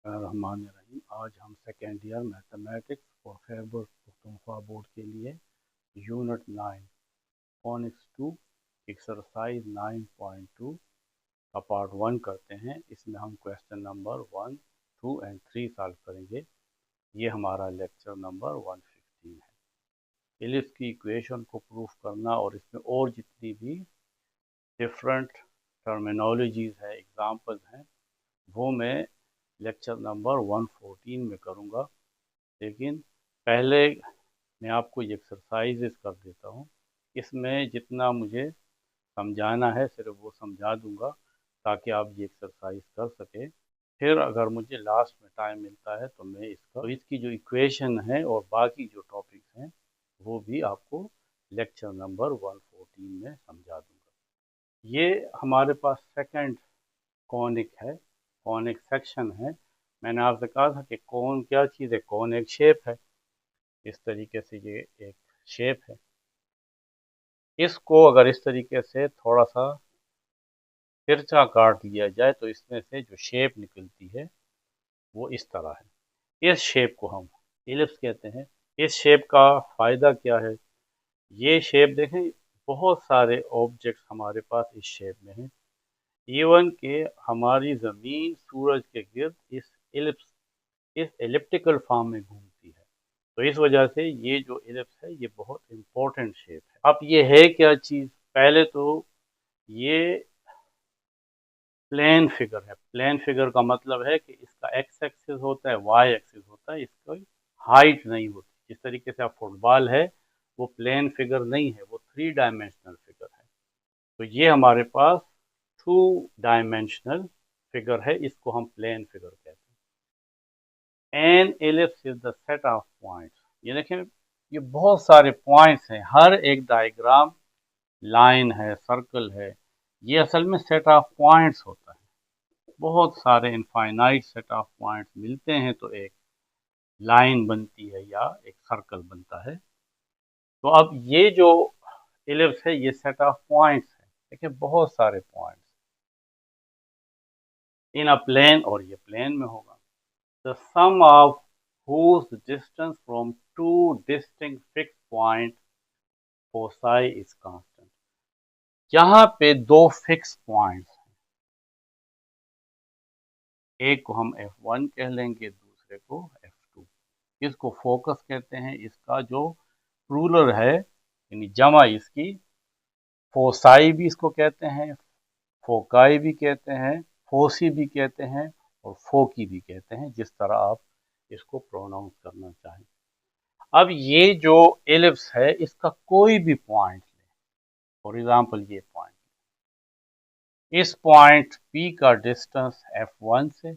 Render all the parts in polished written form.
रहमान रहीम। आज हम second year mathematics और खैबर पख्तूनख्वा बोर्ड के लिए यूनिट 9 फोनिक्स 2 एक्सरसाइज 9.2 का पार्ट 1 करते हैं। इसमें हम क्वेश्चन नंबर 1, 2 एंड 3 सॉल्व करेंगे। ये हमारा लेक्चर नंबर 115 है। इलिप्स की इक्वेशन को प्रूफ करना और इसमें और जितनी भी डिफरेंट टर्मिनोलॉजीज है, एग्जाम्पल्स हैं, वो मैं लेक्चर नंबर 114 में करूँगा। लेकिन पहले मैं आपको ये एक्सरसाइजेस कर देता हूँ। इसमें जितना मुझे समझाना है सिर्फ वो समझा दूंगा ताकि आप ये एक्सरसाइज कर सकें। फिर अगर मुझे लास्ट में टाइम मिलता है तो मैं इसकी जो इक्वेशन है और बाकी जो टॉपिक्स हैं वो भी आपको लेक्चर नंबर 114 में समझा दूंगा। ये हमारे पास सेकंड कॉनिक है, कॉनिक सेक्शन है। मैंने आपसे कहा था कि कौन क्या चीज़ है, कौन एक शेप है। इस तरीके से ये एक शेप है। इसको अगर इस तरीके से थोड़ा सा तिरछा काट लिया जाए तो इसमें से जो शेप निकलती है वो इस तरह है। इस शेप को हम इलिप्स कहते हैं। इस शेप का फ़ायदा क्या है? ये शेप देखें, बहुत सारे ऑब्जेक्ट्स हमारे पास इस शेप में हैं। इवन के हमारी ज़मीन सूरज के गिर्द इस एलिप्टिकल फॉर्म में घूमती है। तो इस वजह से ये जो इलिप्स है ये बहुत इंपॉर्टेंट शेप है। अब ये है क्या चीज़? पहले तो ये प्लेन फिगर है। प्लेन फिगर का मतलब है कि इसका एक्स एक्सिस होता है, वाई एक्सिस होता है, इसकी हाइट नहीं होती। जिस तरीके से आप फुटबॉल है वो प्लेन फिगर नहीं है, वो 3 डायमेंशनल फिगर है। तो ये हमारे पास 2 डायमेंशनल फिगर है, इसको हम प्लेन फिगर कहते हैं। An ellipse is the set of points. ये देखें, ये बहुत सारे पॉइंट्स हैं। हर एक डायग्राम लाइन है, सर्कल है, ये असल में सेट ऑफ पॉइंट्स होता है। बहुत सारे इनफाइनाइट सेट ऑफ पॉइंट्स मिलते हैं तो एक लाइन बनती है या एक सर्कल बनता है। तो अब ये जो एलिप्स है ये सेट ऑफ पॉइंट्स है। देखिए, बहुत सारे पॉइंट्स इन अ प्लेन, और ये प्लेन में होगा। The sum of whose distance from two distinct fixed point foci is constant। यहाँ पे दो फिक्स पॉइंट्स हैं, एक को हम F1 कह लेंगे, दूसरे को F2। इसको फोकस कहते हैं। इसका जो प्लूरल है यानी जमा इसकी, फोसाई भी इसको कहते हैं, फोकाई भी कहते हैं, फोसी भी कहते हैं और फोकी भी कहते हैं, जिस तरह आप इसको प्रोनाउंस करना चाहें। अब ये जो एलिप्स है इसका कोई भी पॉइंट लें, फॉर एग्जांपल ये पॉइंट, इस पॉइंट P का डिस्टेंस F1 से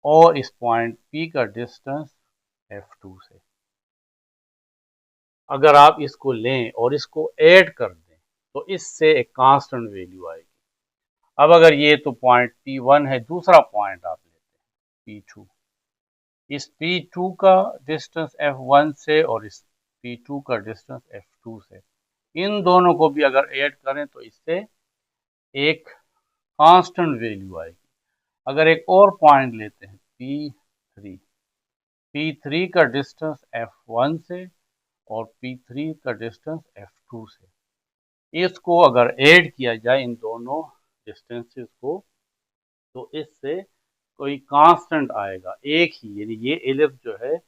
और इस पॉइंट P का डिस्टेंस F2 से। अगर आप इसको लें और इसको ऐड कर दें तो इससे एक कांस्टेंट वैल्यू आएगी। अब अगर ये तो पॉइंट P1 है, दूसरा पॉइंट आप लेते हैं P2, इस P2 का डिस्टेंस F1 से और इस P2 का डिस्टेंस F2 से, इन दोनों को भी अगर ऐड करें तो इससे एक कांस्टेंट वैल्यू आएगी। अगर एक और पॉइंट लेते हैं P3, P3 का डिस्टेंस F1 से और P3 का डिस्टेंस F2 से, इसको अगर ऐड किया जाए इन दोनों डिस्टेंसेस को तो इससे कोई कांस्टेंट आएगा एक ही। यानी ये एलिप्स जो है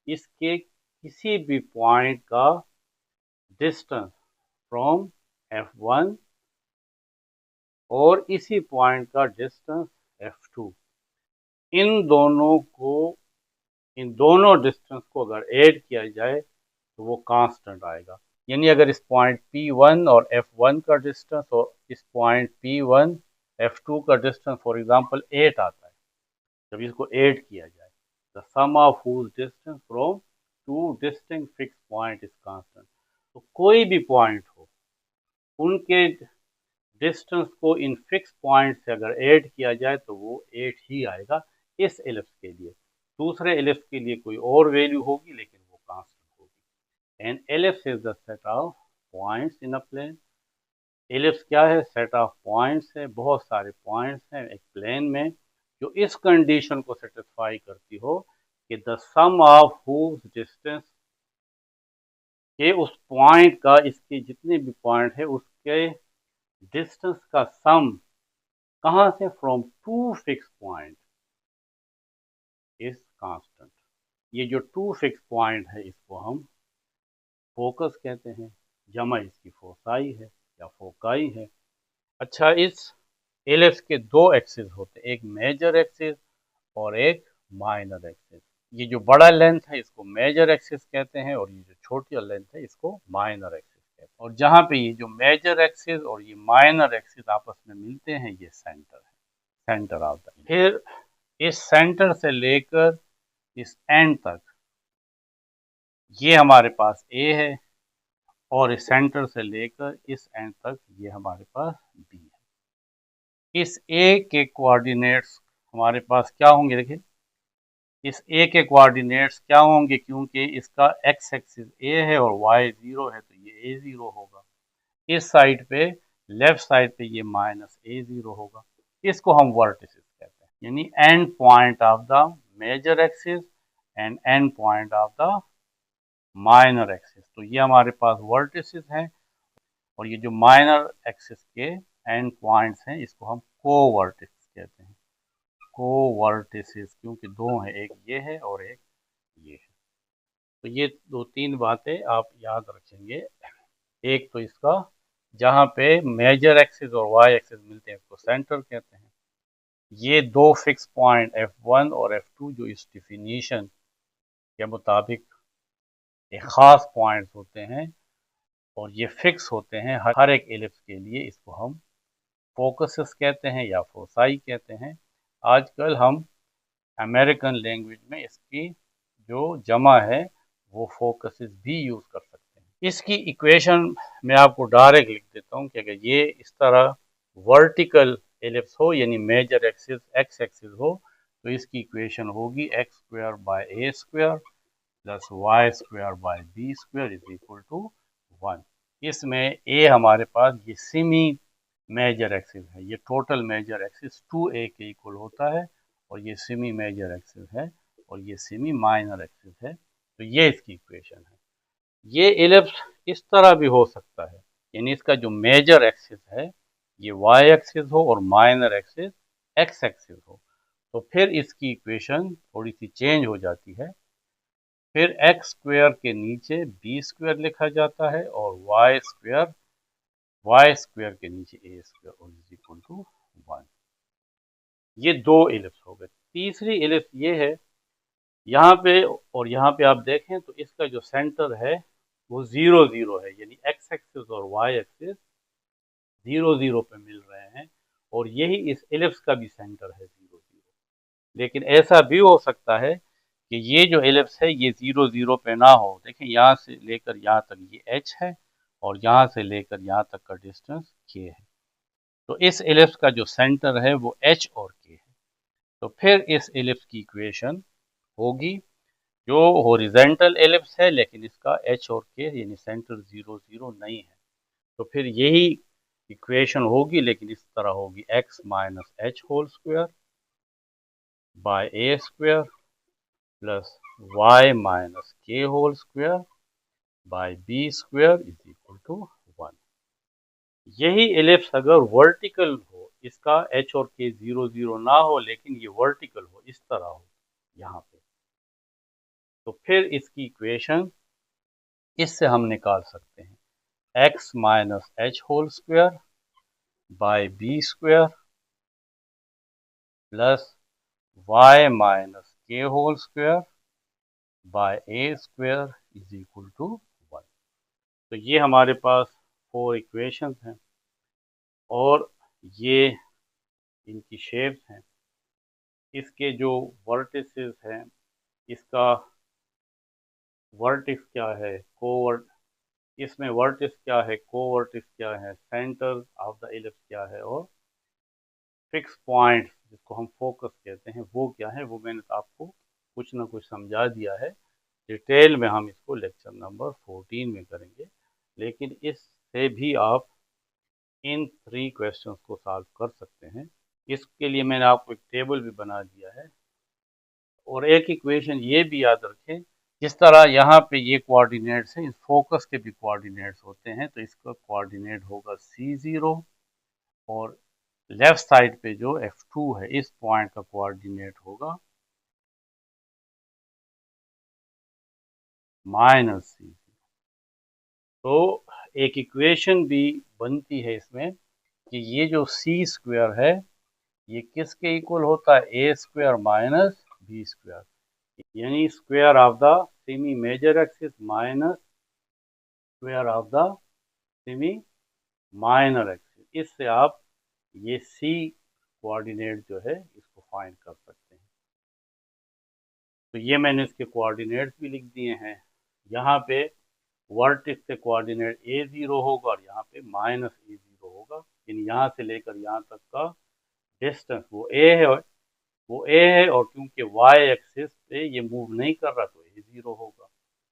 इसके किसी भी पॉइंट का डिस्टेंस फ्रॉम F1 और इसी पॉइंट का डिस्टेंस F2, इन दोनों को, इन दोनों डिस्टेंस को अगर ऐड किया जाए तो वो कांस्टेंट आएगा। यानी अगर इस पॉइंट P1 और F1 का डिस्टेंस और इस पॉइंट P1 F2 का डिस्टेंस फॉर एग्जांपल 8 आता है, जब इसको ऐड किया जाए, the sum of whose distance from two distinct fixed point is constant। तो कोई भी पॉइंट हो, उनके डिस्टेंस को इन फिक्स पॉइंट से अगर ऐड किया जाए तो वो 8 ही आएगा इस एलिप्स के लिए। दूसरे एलिप्स के लिए कोई और वैल्यू होगी लेकिन वो कांस्टेंट होगी। And ellipse is the set of points in a plane. Ellipse क्या है? सेट ऑफ पॉइंट्स है, बहुत सारे पॉइंट्स हैं एक प्लेन में। जो इस कंडीशन को सेटिस्फाई करती हो कि the sum of whose distance, के उस पॉइंट का, इसके जितने भी पॉइंट है उसके डिस्टेंस का सम कहां से, from two fix point is constant. ये जो टू फिक्स पॉइंट है इसको हम फोकस कहते हैं, जमा इसकी फोसाई है या फोकाई है। अच्छा, इस एलिप्स के दो एक्सिस होते हैं, एक मेजर एक्सिस और एक माइनर एक्सिस। ये जो बड़ा लेंथ है इसको मेजर एक्सिस कहते हैं और ये जो छोटी लेंथ है इसको माइनर एक्सिस कहते हैं। और जहाँ पे ये जो मेजर एक्सिस और ये माइनर एक्सिस आपस में मिलते हैं ये सेंटर है, सेंटर ऑफ द। फिर इस सेंटर से लेकर इस एंड तक ये हमारे पास ए है और इस सेंटर से लेकर इस एंड तक ये हमारे पास बी है। इस ए के कोऑर्डिनेट्स हमारे पास क्या होंगे, देखिए इस ए के कोऑर्डिनेट्स क्या होंगे, क्योंकि इसका एक्स एक्सिस ए है और वाई 0 है तो ये ए 0 होगा। इस साइड पे, लेफ्ट साइड पे ये माइनस ए 0 होगा। इसको हम वर्टिसेस कहते हैं, यानी end point of the major axis and end point of the minor axis. तो ये हमारे पास वर्टिसेस हैं और ये जो माइनर एक्सिस के एंड पॉइंट्स हैं इसको हम कोवर्टिसेस कहते हैं। कोवर्टिसेस क्योंकि दो हैं, एक ये है और एक ये है। तो ये दो तीन बातें आप याद रखेंगे। एक तो इसका जहाँ पे मेजर एक्सिस और वाई एक्सिस मिलते हैं उसको सेंटर कहते हैं। ये दो फिक्स पॉइंट F1 और F2 जो इस डिफिनीशन के मुताबिक एक ख़ास पॉइंट्स होते हैं और ये फिक्स होते हैं हर एक एलिप्स के लिए, इसको हम फोकसेस कहते हैं या फोसाई कहते हैं। आजकल हम अमेरिकन लैंग्वेज में इसकी जो जमा है वो फोकसेस भी यूज़ कर सकते हैं। इसकी इक्वेशन मैं आपको डायरेक्ट लिख देता हूँ कि अगर ये इस तरह वर्टिकल एलिप्स हो यानी मेजर एक्सिस एक्स एक्सिस हो तो इसकी इक्वेशन होगी x square by A square plus Y square by B square is equal to 1। इसमें ए हमारे पास ये सेमी मेजर एक्सिस है, ये टोटल मेजर एक्सिस 2a के इक्वल होता है और ये सेमी मेजर एक्सिस है और ये सेमी माइनर एक्सिस है। तो ये इसकी इक्वेशन है। ये एलिप्स इस तरह भी हो सकता है, यानी इसका जो मेजर एक्सिस है ये वाई एक्सिस हो और माइनर एक्सिस एक्स एक्सिस हो, तो फिर इसकी इक्वेशन थोड़ी सी चेंज हो जाती है। फिर एक्स स्क्वायर के नीचे बी स्क्वायर लिखा जाता है और वाई स्क्वायर के नीचे ए स्क्वायर इज इक्वल टू 1। ये दो एलिप्स हो गए। तीसरी एलिप्स ये है, यहाँ पे और यहाँ पे आप देखें तो इसका जो सेंटर है वो 0 0 है, यानी एक्स एक्सिस और वाई एक्सिस 0 0 पे मिल रहे हैं और यही इस एलिप्स का भी सेंटर है 0 0। लेकिन ऐसा भी हो सकता है कि ये जो एलिप्स है ये 0 0 पे ना हो। देखिए यहाँ से लेकर यहाँ तक ये h है और यहाँ से लेकर यहाँ तक का डिस्टेंस k है, तो इस एलिप्स का जो सेंटर है वो h और k है। तो फिर इस एलिप्स की इक्वेशन होगी, जो हॉरिजॉन्टल एलिप्स है लेकिन इसका h और k यानी सेंटर 0 0 नहीं है, तो फिर यही इक्वेशन होगी लेकिन इस तरह होगी x minus H whole square by A square plus y minus के whole square by B square is equal to 1। यही एलिप्स अगर वर्टिकल हो, इसका h और k 0 0 ना हो लेकिन ये वर्टिकल हो, इस तरह हो यहाँ पे, तो फिर इसकी इक्वेशन इससे हम निकाल सकते हैं x minus H whole square by B square plus y minus के whole square by A square is equal to 1। तो ये हमारे पास 4 इक्वेशंस हैं और ये इनकी शेप्स हैं। इसके जो वर्टिसेस हैं, इसका वर्टिक्स क्या है, कोवर्ट, इसमें वर्टिस क्या है, कोवर्टिस क्या है, सेंटर ऑफ द एलिप्स क्या है और फिक्स पॉइंट जिसको हम फोकस कहते हैं वो क्या है, वो मैंने आपको कुछ ना कुछ समझा दिया है। डिटेल में हम इसको लेक्चर नंबर 14 में करेंगे, लेकिन इससे भी आप इन 3 क्वेश्चंस को सॉल्व कर सकते हैं। इसके लिए मैंने आपको एक टेबल भी बना दिया है। और एक इक्वेशन ये भी याद रखें, जिस तरह यहाँ पे ये कोऑर्डिनेट्स हैं, इस फोकस के भी कोऑर्डिनेट्स होते हैं, तो इसका कोऑर्डिनेट होगा C0 और लेफ्ट साइड पे जो F2 है इस पॉइंट का कोऑर्डिनेट होगा -C। तो एक इक्वेशन भी बनती है इसमें कि ये जो C स्क्वायर है ये किसके इक्वल होता है, A square minus B square, यानी square of the semi major axis minus square of the semi minor axis. इससे आप ये C कोऑर्डिनेट जो है इसको फाइंड कर सकते हैं। तो ये मैंने इसके कोऑर्डिनेट्स भी लिख दिए हैं। यहाँ पे वर्टेक्स से कोऑर्डिनेट A0 होगा और यहाँ पे -A0 होगा, यानी यहाँ से लेकर यहाँ तक का डिस्टेंस वो A है, और क्योंकि y एक्सिस पे ये मूव नहीं कर रहा तो A0 होगा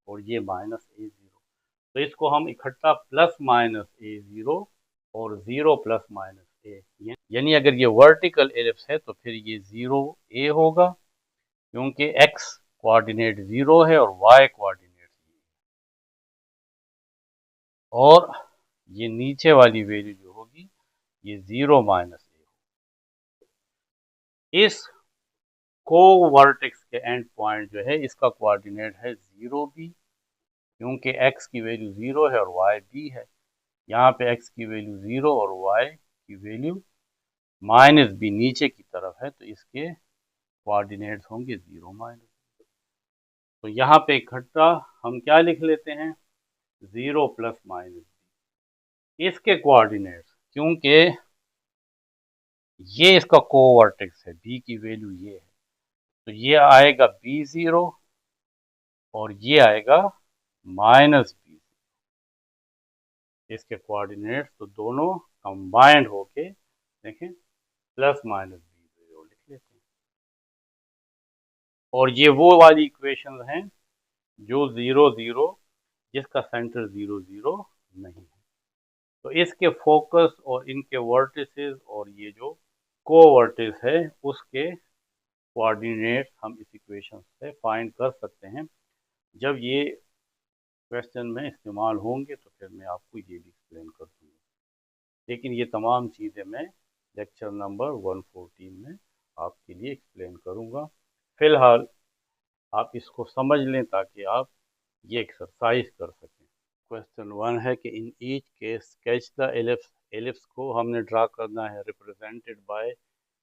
और ये -A0। तो इसको हम इकट्ठा प्लस माइनस A0 और 0 प्लस माइनस A, यानी अगर ये वर्टिकल एलिप्स है तो फिर ये 0A होगा क्योंकि x कोऑर्डिनेट 0 है और y कोऑर्डिनेट 0 है। और ये नीचे वाली वैल्यू जो होगी ये 0 माइनस A होगी। इस को-वर्टेक्स के एंड पॉइंट जो है इसका कोऑर्डिनेट है 0B, क्योंकि x की वैल्यू 0 है और y b है। यहाँ पे x की वैल्यू 0 और y की वैल्यू -b नीचे की तरफ है, तो इसके कोऑर्डिनेट्स होंगे 0 माइनस। तो यहाँ पे इकट्ठा हम क्या लिख लेते हैं, 0 प्लस माइनस b। इसके कोऑर्डिनेट्स, क्योंकि ये इसका कोवर्टेक्स है, b की वैल्यू ये है, तो ये आएगा B0 और ये आएगा -B। इसके कोऑर्डिनेट्स तो दोनों कंबाइंड होके देखें प्लस माइनस B0 लिख लेते हैं। और ये वो वाली इक्वेशन हैं जो 0 0 जिसका सेंटर 0 0 नहीं है। तो इसके फोकस और इनके वर्टिसेस और ये जो कोवर्टिस है उसके कोऑर्डिनेट हम इस इक्वेशन से फाइंड कर सकते हैं। जब ये क्वेश्चन में इस्तेमाल होंगे तो फिर मैं आपको ये भी एक्सप्लेन कर दूंगा, लेकिन ये तमाम चीज़ें मैं लेक्चर नंबर 114 में आपके लिए एक्सप्लेन करूंगा। फिलहाल आप इसको समझ लें ताकि आप ये एक्सरसाइज कर सकें। क्वेश्चन 1 है कि in each case sketch the ellipse. Ellipse को हमने ड्रा करना है रिप्रेजेंटेड बाय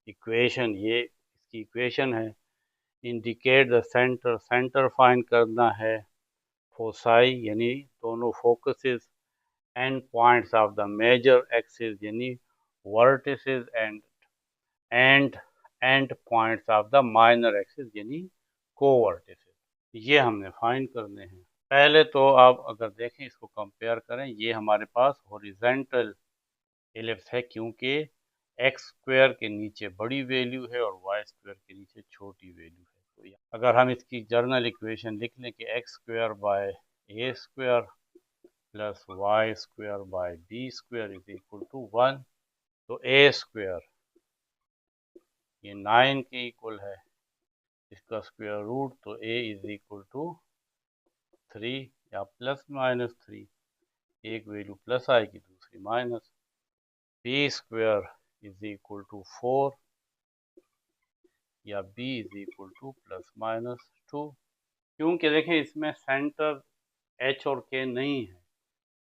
इक्वेशन, ये इसकी इक्वेशन है। Indicate the centre, centre find करना है। फोसाई यानी दोनों focuses, end points of the major axis यानी vertices, and end points of the minor axis यानी कोवर्टिसेस, ये हमने फाइंड करने हैं। पहले तो आप अगर देखें इसको कंपेयर करें, ये हमारे पास हॉरिजॉन्टल एलिप्स है क्योंकि एक्स स्क्वायर के नीचे बड़ी वैल्यू है और वाई स्क्वायर के नीचे छोटी वैल्यू है। तो अगर हम इसकी जर्नल इक्वेशन लिख लें कि x square by A square plus Y square by B square is equal to 1, तो ए स्क्वायर ये 9 के इक्वल है, इसका स्क्वायर रूट, तो ए इज इक्वल टू 3 या प्लस माइनस 3, एक वैल्यू प्लस आएगी दूसरी minus. B square is equal to 4 या b is equal to plus minus 2, क्योंकि देखें इसमें सेंटर h और k नहीं है।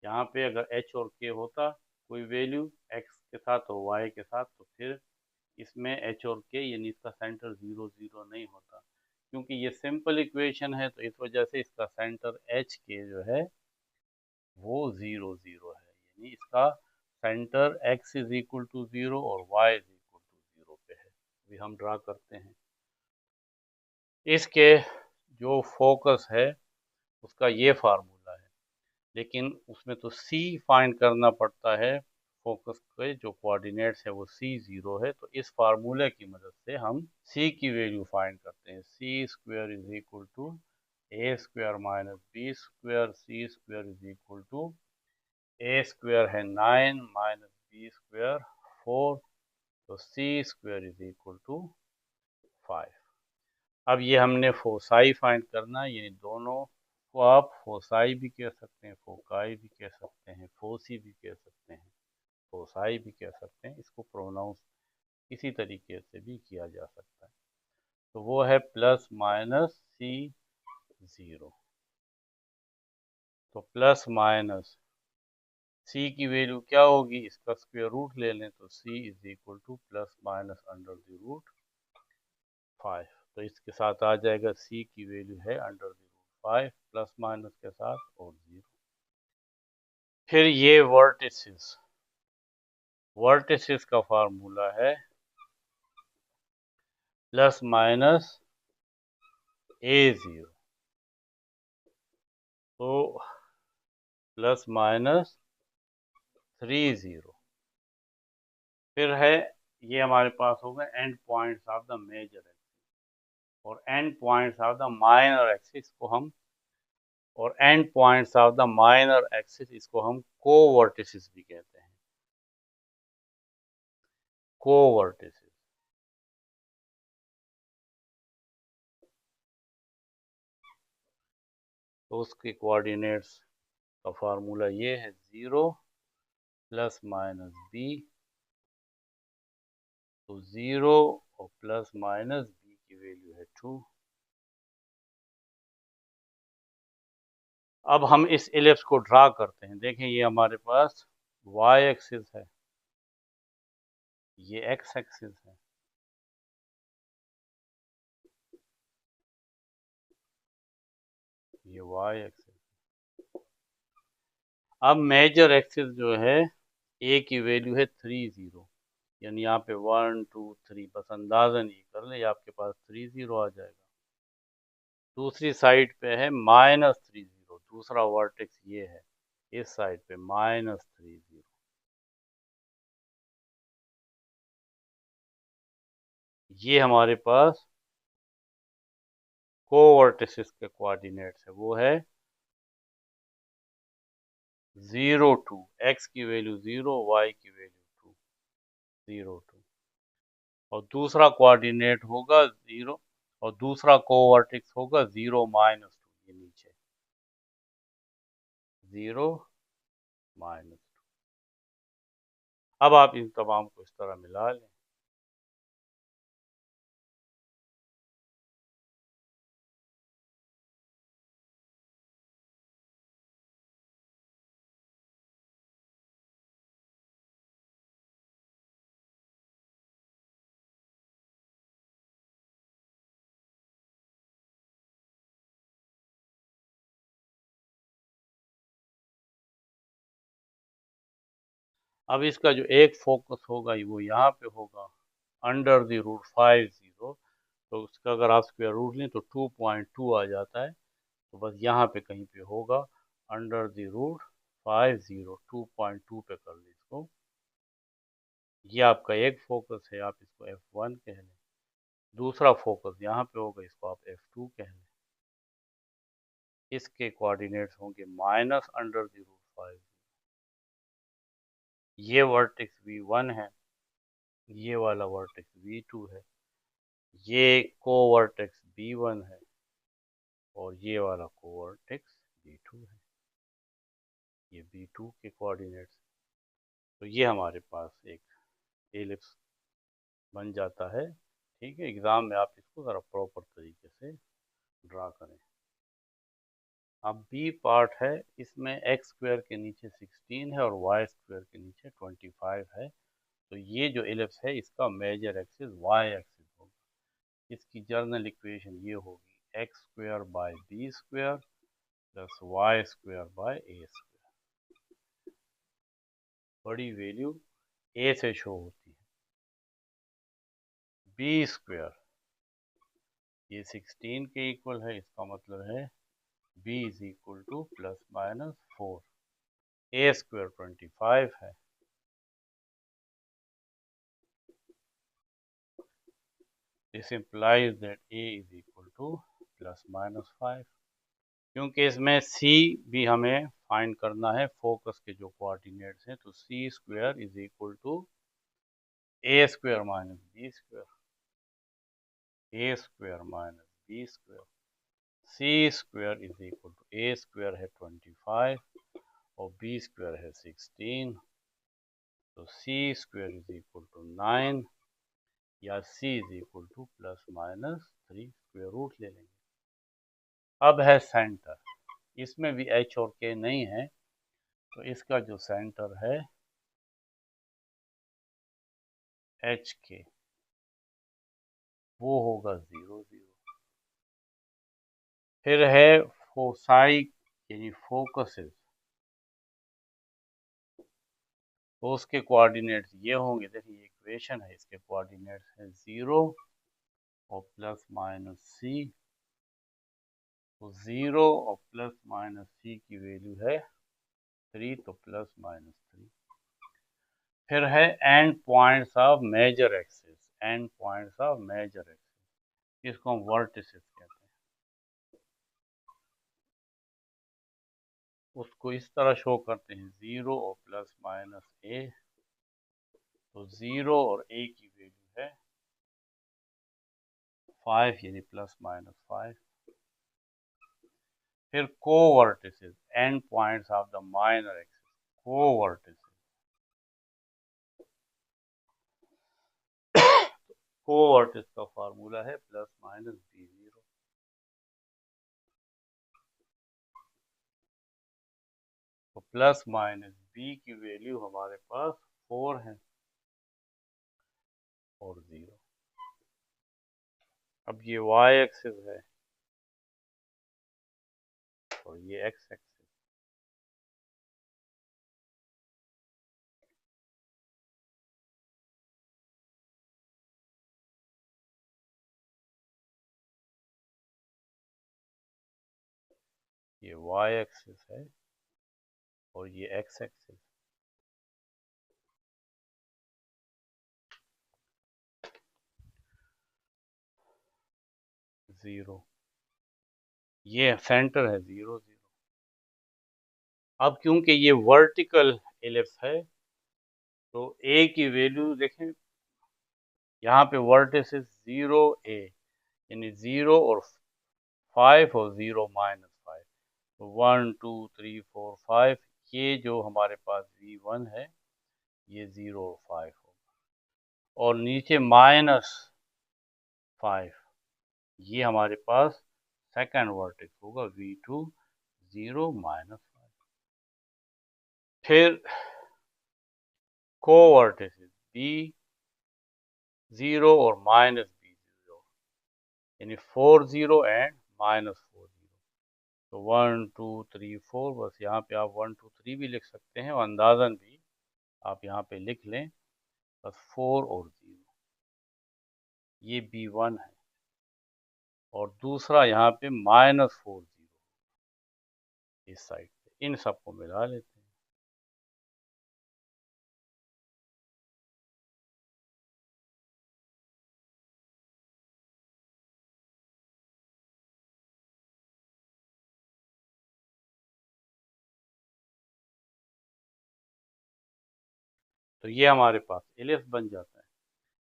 यहाँ पे अगर h और k होता कोई वैल्यू x के साथ और y के साथ, तो फिर इसमें h और k यानी इसका सेंटर 0 0 नहीं होता। क्योंकि ये सिंपल इक्वेशन है तो इस वजह से इसका सेंटर h k जो है वो 0 0 है, यानी इसका centre x is equal to 0 और y इज इक्वल टू 0 पे है। अभी हम ड्रा करते हैं। इसके जो फोकस है उसका ये फार्मूला है, लेकिन उसमें तो C फाइंड करना पड़ता है। फोकस के जो कोऑर्डिनेट्स है वो C0 है, तो इस फार्मूले की मदद से हम C की वैल्यू फाइंड करते हैं। C square is equal to A square minus B square, C square is equal to A square है 9 माइनस बी स्क्वायर 4, तो सी स्क्वायर इज इक्वल टू 5। अब ये हमने फोसाई फाइंड करना है, यानी दोनों को आप फोसाई भी कह सकते हैं, फोकाई भी कह सकते हैं, फोसी भी कह सकते हैं, फोसाई भी कह सकते हैं। इसको प्रोनाउंस इसी तरीके से भी किया जा सकता है। तो वो है प्लस माइनस सी 0। तो प्लस माइनस सी की वैल्यू क्या होगी, इसका स्क्वायर रूट ले लें तो c is equal to plus minus under the root 5। तो इसके साथ आ जाएगा सी की वैल्यू है under the root 5 plus minus के साथ और 0। फिर ये वर्टिसेस का फार्मूला है प्लस माइनस A0। तो प्लस माइनस 30। फिर है ये हमारे पास होगा end points of the major axis और end points of the minor axis को हम इसको हम कोवर्टिसेस भी कहते हैं, कोवर्टिसेस। तो उसके कोऑर्डिनेट्स का फार्मूला ये है 0 प्लस माइनस बी। तो 0 और प्लस माइनस बी की वैल्यू है 2। अब हम इस एलिप्स को ड्रा करते हैं। देखें ये हमारे पास वाई एक्सिस है, ये एक्स एक्सिस है, ये वाई एक्सिस। अब मेजर एक्सिस जो है ए की वैल्यू है 30, यानी यहाँ पे 1 2 3 बस अंदाजन ये कर ले आपके पास 30 आ जाएगा। दूसरी साइड पे है -30, दूसरा वर्टेक्स ये है, इस साइड पे -30। ये हमारे पास कोवर्टिसेस के कोऑर्डिनेट्स है, वो है 0 2, एक्स की वैल्यू 0, वाई की वैल्यू 2, 0 2। और दूसरा कोऑर्डिनेट होगा 0 और दूसरा कोवर्टेक्स होगा 0 -2, ये नीचे 0 -2। अब आप इन तमाम को इस तरह मिला लें। अब इसका जो एक फोकस होगा वो यहाँ पे होगा अंडर द रूट 50। तो उसका अगर आप स्क्वायर रूट लें तो 2.2 आ जाता है। तो बस यहाँ पे कहीं पे होगा अंडर द रूट 50, 2.2 पे कर लें इसको। ये आपका एक फोकस है, आप इसको F1 कह लें। दूसरा फोकस यहाँ पे होगा, इसको आप F2 कह लें। इसके कोऑर्डिनेट्स होंगे माइनस अंडर द रूट 5। ये वर्टेक्स V1 है, ये वाला वर्टेक्स V2 है, ये कोवर्टेक्स B1 है और ये वाला कोवर्टेक्स B2 है। ये B2 के कोऑर्डिनेट्स। तो ये हमारे पास एक एलिप्स बन जाता है। ठीक है, एग्ज़ाम में आप इसको ज़रा प्रॉपर तरीके से ड्रा करें। अब बी पार्ट है, इसमें एक्स स्क्वायर के नीचे 16 है और वाई स्क्वायर के नीचे 25 है। तो ये जो एलिप्स है इसका मेजर एक्सिस वाई एक्सिस होगा। इसकी जर्नल इक्वेशन ये होगी x square by B square plus Y square by A square. बड़ी वैल्यू ए से शो होती है। बी स्क्वायर ये 16 के इक्वल है, इसका मतलब है b is equal to plus minus 4। A square 25 है। This implies that a is equal to plus minus 5। क्योंकि इसमें c भी हमें फाइंड करना है, फोकस के जो कोऑर्डिनेट्स हैं। तो c square is equal to A square minus B square, A square minus B square, c square is equal to A square है 25 और बी स्क्वायर है 16, तो सी स्क्वायर इज इक्वल टू 9 या c is equal to plus minus 3 square root ले लेंगे। अब है centre, इसमें भी एच और के नहीं है, तो इसका जो सेंटर है एच के वो होगा 0 0। फिर है फोसाई यानी फोकसेस, तो उसके कोऑर्डिनेट्स ये होंगे। देखिए इक्वेशन है, इसके कोऑर्डिनेट्स है 0 और प्लस माइनस सी, तो 0 और प्लस माइनस सी की वैल्यू है 3, तो प्लस माइनस 3। फिर है end points of major axis, end points of major axis, इसको हम वर्टिसेस कहते हैं। उसको इस तरह शो करते हैं 0 और प्लस माइनस ए, तो 0 और ए की वैल्यू है 5 यानी प्लस माइनस 5। फिर covertices, end points of the minor axis, covertices, covertex का फार्मूला है प्लस माइनस बी 0। तो प्लस माइनस बी की वैल्यू हमारे पास 4 है और 0। अब ये वाई एक्सिस है और ये एक्स एक्सिस, ये वाई एक्सिस है और ये एक्स एक्सिस। जीरो, ये सेंटर है 0 0। अब क्योंकि ये वर्टिकल एलिप्स है, तो ए की वैल्यू देखें, यहाँ पे वर्टिसेस 0 ए यानी 0 और 5 और 0 माइनस 5, तो 1 2 3 4 5, ये जो हमारे पास V1 है ये 0 और 5 होगा, और नीचे माइनस 5, ये हमारे पास सेकंड वर्टेक्स होगा V2 0 माइनस 5। फिर कोवर्टिसेस B0 और माइनस B0 यानी 4 0 एंड माइनस 4 0, तो 1 2 3 4, बस यहाँ पे आप 1 2 3 भी लिख सकते हैं और अंदाजन भी आप यहाँ पे लिख लें, बस 4 और 0, ये B1 है, और दूसरा यहाँ पे माइनस 4 0 इस साइड पे, इन सबको मिला लेते हैं। तो ये हमारे पास एलिप्स बन जाता है।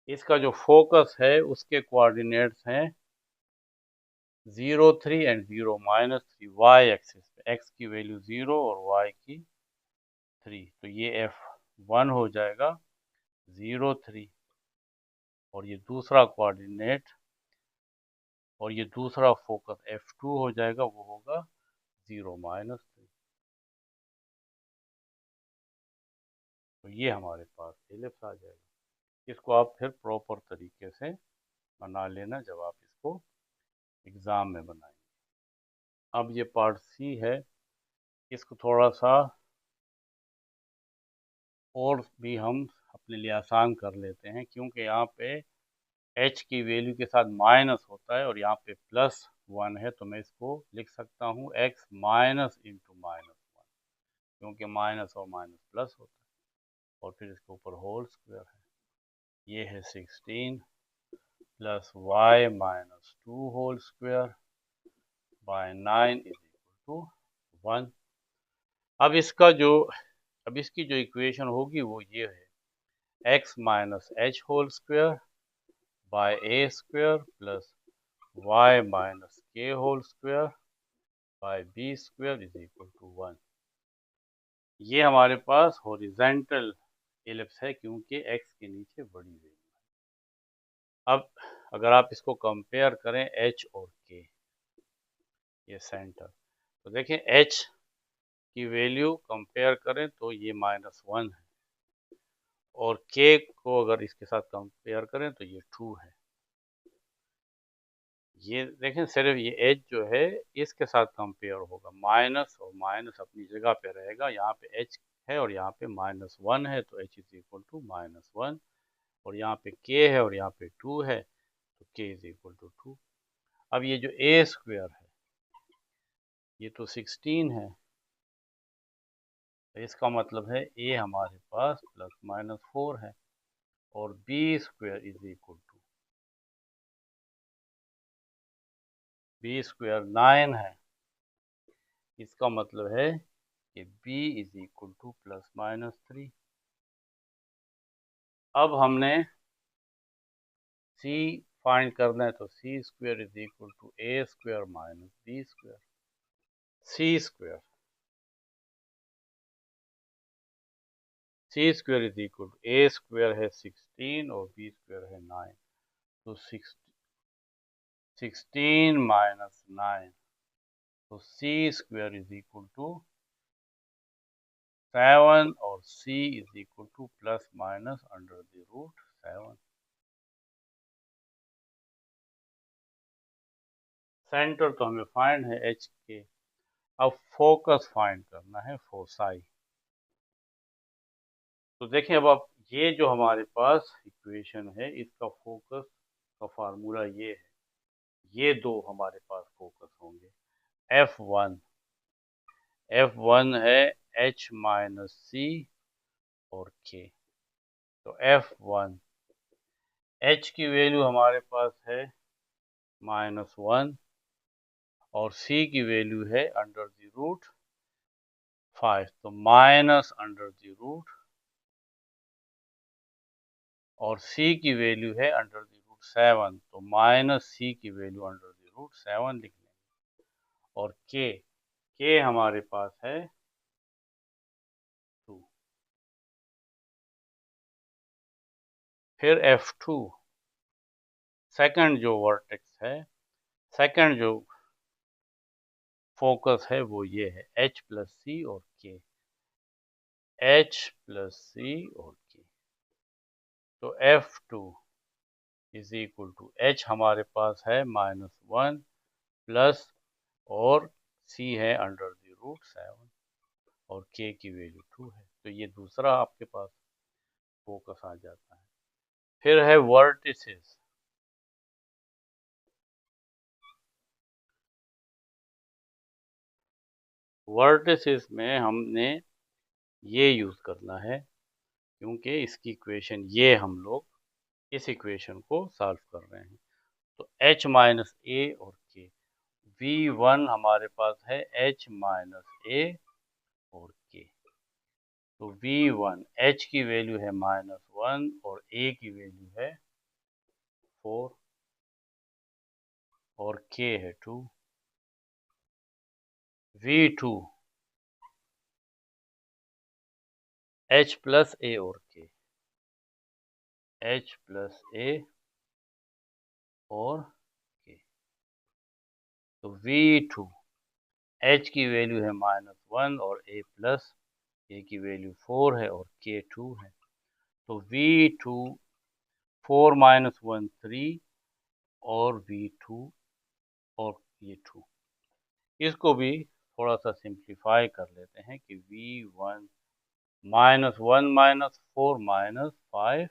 इसका जो फोकस है उसके कोऑर्डिनेट्स हैं 0 3 एंड 0 माइनस 3 वाई एक्सिस पे, एक्स की वैल्यू 0 और वाई की 3, तो ये F1 हो जाएगा 0 3, और ये दूसरा कोऑर्डिनेट और ये दूसरा फोकस F2 हो जाएगा, वो होगा 0 माइनस 3। तो ये हमारे पास एलिप्स आ जाएगा। इसको आप फिर प्रॉपर तरीके से बना लेना जब आप इसको एग्ज़ाम में बनाएंगे। अब ये पार्ट सी है, इसको थोड़ा सा और भी हम अपने लिए आसान कर लेते हैं, क्योंकि यहाँ पे h की वैल्यू के साथ माइनस होता है और यहाँ पे प्लस 1 है, तो मैं इसको लिख सकता हूँ x माइनस इंटू माइनस 1, क्योंकि माइनस और माइनस प्लस होता है, और फिर इसके ऊपर होल स्क्वायर है, ये है 16 plus y minus 2 whole square by 9 is equal to 1। अब इसका जो अब इसकी जो इक्वेशन होगी वो ये है, x minus H whole square by A square plus y minus के whole square by B square is equal to 1। ये हमारे पास हॉरिजॉन्टल एलिप्स है क्योंकि x के नीचे बड़ी वैल्यू है। अब अगर आप इसको कंपेयर करें h और k, ये सेंटर, तो देखें h की वैल्यू कंपेयर करें तो ये -1 है और k को अगर इसके साथ कंपेयर करें तो ये 2 है। ये देखें सिर्फ ये एच जो है इसके साथ कंपेयर होगा, माइनस और माइनस अपनी जगह पे रहेगा, यहाँ पे एच है और यहाँ पे -1 है तो एच इज इक्वल टू -1, और यहाँ पे के है और यहाँ पे 2 है तो के इज इक्वल टू 2। अब ये जो ए स्क्वायर है ये तो 16 है, तो इसका मतलब है ए हमारे पास +-4 है और B square is equal to B square 9 है। इसका मतलब है कि b इज इक्वल टू +-3। अब हमने c फाइंड करना है तो सी square is equal to A square minus B square. C square is equal to A square है 16 और बी स्क्वायर है 9, तो 16 माइनस 9, तो सी स्क्वायर इज इक्वल टू 7 और c is equal to ±√7। Centre तो हमें फाइंड है एच के, अब फोकस फाइंड करना है फोसाई। तो देखिए अब आप ये जो हमारे पास इक्वेशन है इसका फोकस का फार्मूला ये है, ये दो हमारे पास फोकस होंगे। F1 है H माइनस सी और K, तो F1 H की वैल्यू हमारे पास है -1 और C की वैल्यू है √5, तो -√, और c की वैल्यू है √7, तो -c की वैल्यू √7 लिख लेंगे, और k हमारे पास है 2। फिर F2 सेकंड जो वर्टेक्स है, सेकंड जो फोकस है वो ये है H प्लस सी और K, H प्लस सी और K, तो F2 is equal to H हमारे पास है -1 प्लस और C है √7 और K की वैल्यू 2 है, तो ये दूसरा आपके पास फोकस आ जाता है। फिर है वर्टिसेस। वर्टिसेस में हमने ये यूज़ करना है क्योंकि इसकी इक्वेशन ये हम लोग इस इक्वेशन को सॉल्व कर रहे हैं, तो H माइनस ए और K, V1 हमारे पास है H माइनस ए और K, तो V1 H की वैल्यू है -1 और A की वैल्यू है 4 और K है 2। V2 H प्लस ए और K, H प्लस ए और K, तो V2 H की वैल्यू है -1 और A प्लस A की वैल्यू 4 है और K 2 है, तो V2 4 - 1 3 और V2 और ये 2, इसको भी थोड़ा सा सिंप्लीफाई कर लेते हैं कि V1 -1 - 4 -5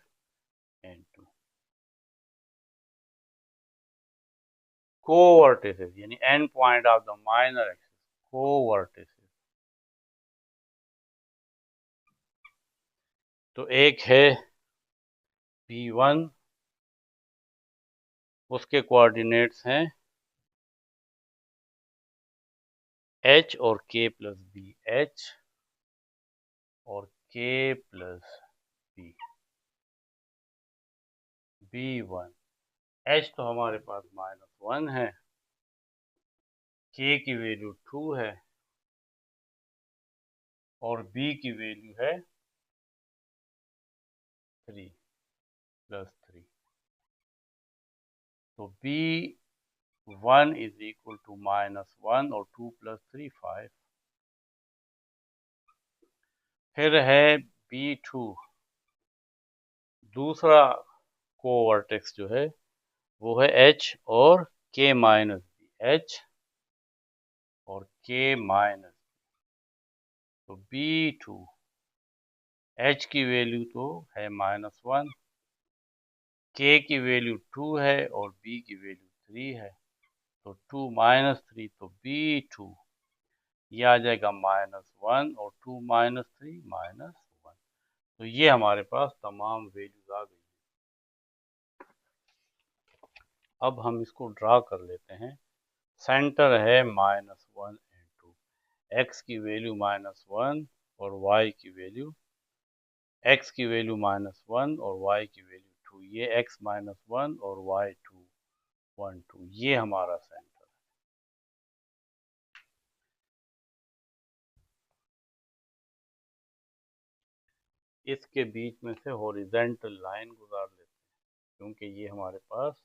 एंड 2 कोवर्टिसेस यानी end point of the minor axis, कोवर्टिसेस, तो एक है P1, उसके कोऑर्डिनेट्स हैं H और K प्लस बी, H और K plus B, B1, H तो हमारे पास -1 है, K की वैल्यू 2 है और B की वैल्यू है 3 +3। तो B1 इज इक्वल टू -1 और 2 + 3 5। फिर है B2, दूसरा कोवर्टेक्स जो है वो है H और K माइनस B, H और K माइनस। तो B2, H की वैल्यू तो है -1, K की वैल्यू 2 है और B की वैल्यू 3 है। तो 2 - 3 तो B2 ये आ जाएगा -1 और 2 - 3 -1। तो ये हमारे पास तमाम वैल्यूज आ गई। अब हम इसको ड्रा कर लेते हैं। सेंटर है -1 एंड 2, x की वैल्यू -1 और y की वैल्यू x की वैल्यू -1 और y की वैल्यू 2। ये x -1 और y 2 1 2, ये हमारा सेंटर। इसके बीच में से हॉरिजॉन्टल लाइन गुजार लेते हैं क्योंकि ये हमारे पास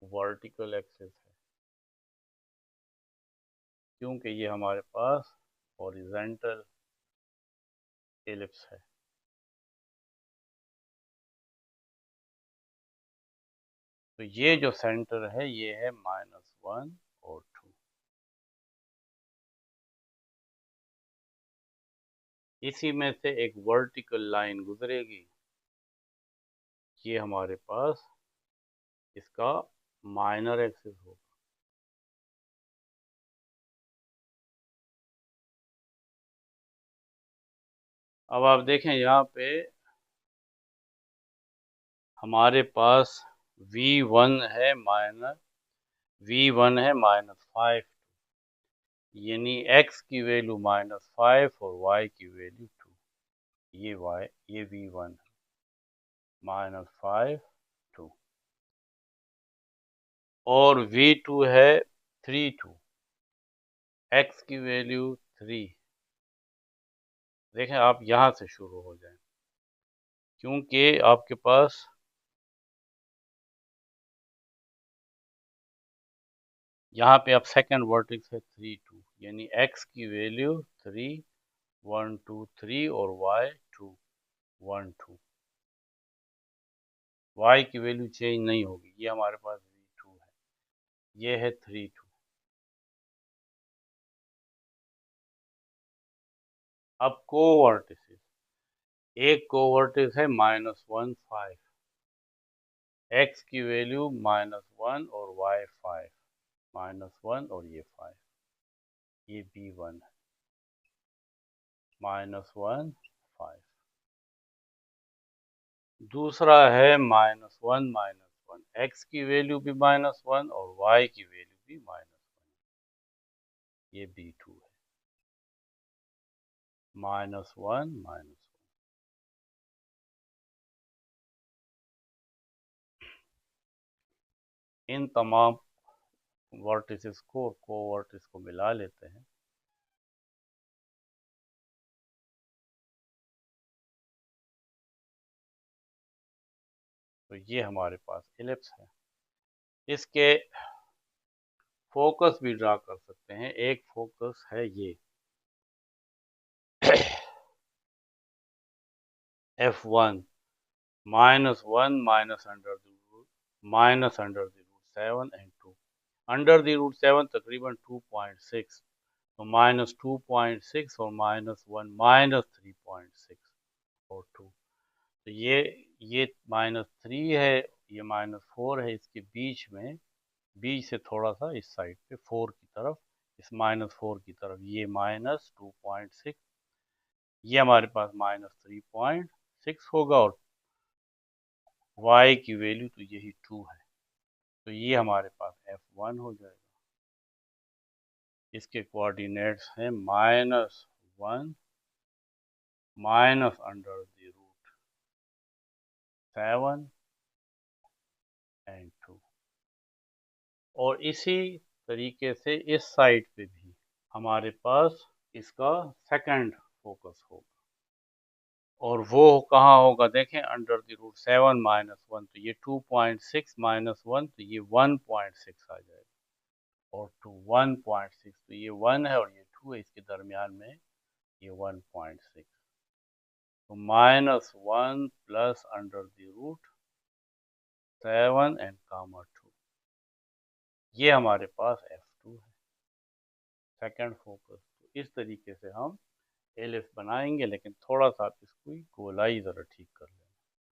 वर्टिकल एक्सिस है, क्योंकि ये हमारे पास हॉरिजॉन्टल एलिप्स है। तो ये जो सेंटर है ये है -1 और 2। इसी में से एक वर्टिकल लाइन गुजरेगी, ये हमारे पास इसका माइनर एक्सिस होगा। अब आप देखें यहाँ पे हमारे पास V1 है V1 है -5, यानी x की वैल्यू -5 और y की वैल्यू 2। ये V1 है -5 2 और V2 है 3 2, x की वैल्यू 3। देखें आप यहाँ से शुरू हो जाएं क्योंकि आपके पास यहाँ पे अब सेकंड वर्टेक्स है 3 2, यानी x की वैल्यू 3 1 2 3 और y 2 1 2। y की वैल्यू चेंज नहीं होगी, ये हमारे पास V2 है, ये है 3 2। अब कोवर्टिसेस, एक कोवर्टिस है -1 5, x की वैल्यू -1 और y 5, -1 और ये 5, ये B1 है -1 5। दूसरा है -1 -1, x की वैल्यू भी -1 और y की वैल्यू भी -1, ये B2 है -1 -1। इन तमाम वर्टिसेस को और कोवर्टिस को मिला लेते हैं। तो ये हमारे पास एलिप्स है। इसके फोकस भी ड्रा कर सकते हैं। एक फोकस है ये F1 -1 -√7 and 2, √7 तकरीबन 2.6, तो -2.6 और -1 -3.6 और 2। तो ये -3 है, ये -4 है, इसके बीच में, बीच से थोड़ा सा इस साइड पे 4 की तरफ, इस -4 की तरफ ये -2.6, ये हमारे पास -3.6 होगा और y की वैल्यू तो यही 2 है। तो ये हमारे पास F1 हो जाएगा। इसके कोऑर्डिनेट्स हैं -1 -√, 7 एंड 2। और इसी तरीके से इस साइड पे भी हमारे पास इसका सेकंड फोकस होगा, और वो कहाँ होगा देखें, अंडर द रूट 7 माइनस 1, तो ये 2.6 माइनस 1, तो ये 1.6 आ जाएगा, और 1.6 तो ये 1 है और ये 2 है, इसके दरमियान में ये 1.6, तो -1 plus under the root 7 and comma 2, ये हमारे पास F2 है, सेकंड फोकस। तो इस तरीके से हम एलिप्स बनाएंगे, लेकिन थोड़ा सा आप इसकी गोलाई ज़रा ठीक कर लें।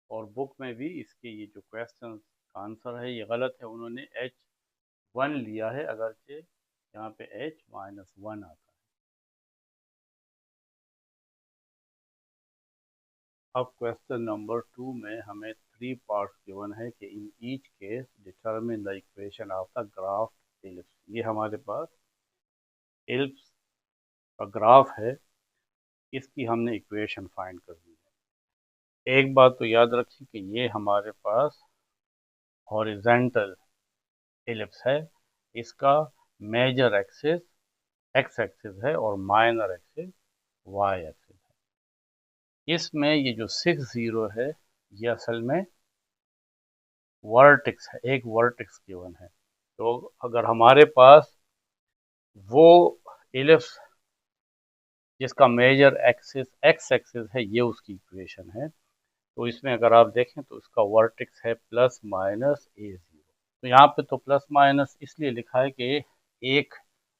और बुक में भी इसके ये जो क्वेश्चन आंसर है ये गलत है, उन्होंने H1 लिया है, अगरचे यहाँ पे H-1 आता है। अब क्वेश्चन नंबर 2 में हमें 3 पार्ट्स गिवन है कि in each case determine the equation of the graph ellipse. ये हमारे पास एलिप्स का ग्राफ है, इसकी हमने इक्वेशन फाइंड करनी है। एक बात तो याद रखिए कि ये हमारे पास हॉरिजेंटल एलिप्स है, इसका मेजर एक्सिस एक्स एक्सिस है और माइनर एक्सिस वाई एक्सिस है। इसमें ये जो 6 0 है ये असल में वर्टेक्स है, एक वर्टेक्स गिवन है। तो अगर हमारे पास वो एलिप्स जिसका मेजर एक्सिस एक्स एक्सिस है, ये उसकी इक्वेशन है, तो इसमें अगर आप देखें तो इसका वर्टेक्स है प्लस माइनस A0। तो यहाँ पे तो प्लस माइनस इसलिए लिखा है कि एक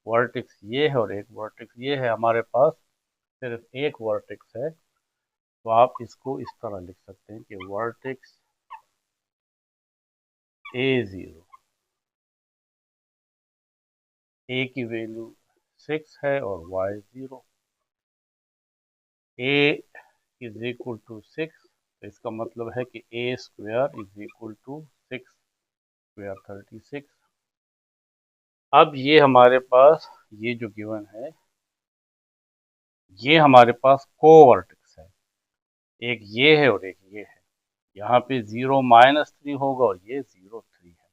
वर्टेक्स ये है और एक वर्टेक्स ये है, हमारे पास सिर्फ एक वर्टेक्स है, तो आप इसको इस तरह लिख सकते हैं कि वर्टेक्स A0, A की वैल्यू 6 है और Y 0, A is equal to 6, तो इसका मतलब है कि A square is equal to 6 square 36। अब ये हमारे पास ये जो गिवन है ये हमारे पास कोवर्टेक्स है, एक ये है और एक ये है, यहाँ पे 0-3 होगा और ये 0-3 है।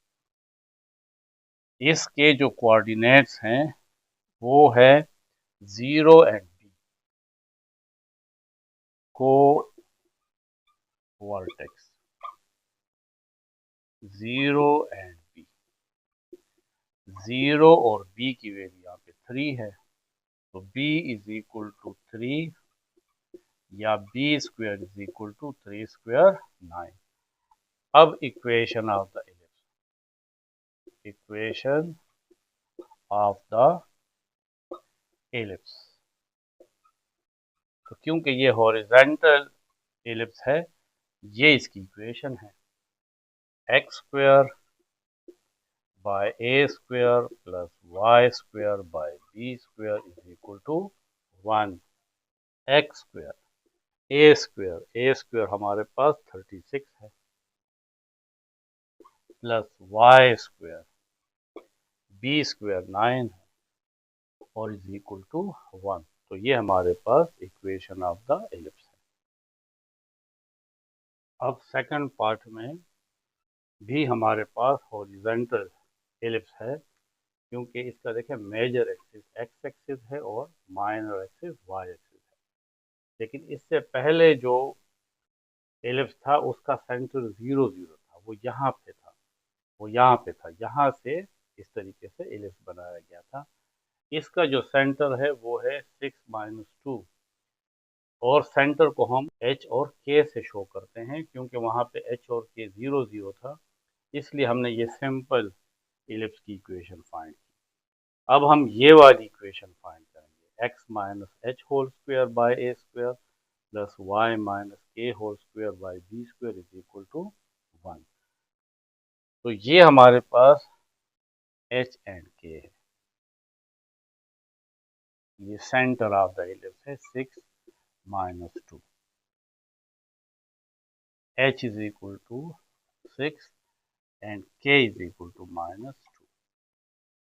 इसके जो कोऑर्डिनेट्स हैं वो है 0 एंड B, को वर्टेक्स 0 एंड B, 0 और B की वैल्यू यहाँ पे 3 है, तो B इज इक्वल टू 3 या B square is equal to 3 square 9। अब equation of the ellipse, equation of the ellipse, तो क्योंकि ये हॉरिजेंटल एलिप्स है ये इसकी इक्वेशन है, X square by A square plus Y square by B square is equal to 1। X square A square हमारे पास 36 है plus Y square B square 9 है और इज इक्वल टू 1। तो ये हमारे पास इक्वेशन ऑफ द एलिप्स है। अब सेकंड पार्ट में भी हमारे पास हॉरिजॉन्टल एलिप्स है, क्योंकि इसका देखें मेजर एक्सिस एक्स एक्सिस है और माइनर एक्सिस वाई एक्सिस है। लेकिन इससे पहले जो एलिप्स था उसका सेंटर 0 0 था, वो यहाँ पे था, वो यहाँ पे था, यहाँ से इस तरीके से एलिप्स बनाया गया था। इसका जो सेंटर है वो है 6-2, और सेंटर को हम H और K से शो करते हैं, क्योंकि वहाँ पे H और K 0 0 था, इसलिए हमने ये सिंपल एलिप्स की इक्वेशन फाइंड की। अब हम ये वाली इक्वेशन फाइंड करेंगे, x minus H whole square by a square plus Y minus के whole square by b square is equal to 1। तो ये हमारे पास h एंड k है, ये सेंटर ऑफ द एलिप्स है 6-2, h is equal to 6 and k is equal to -2।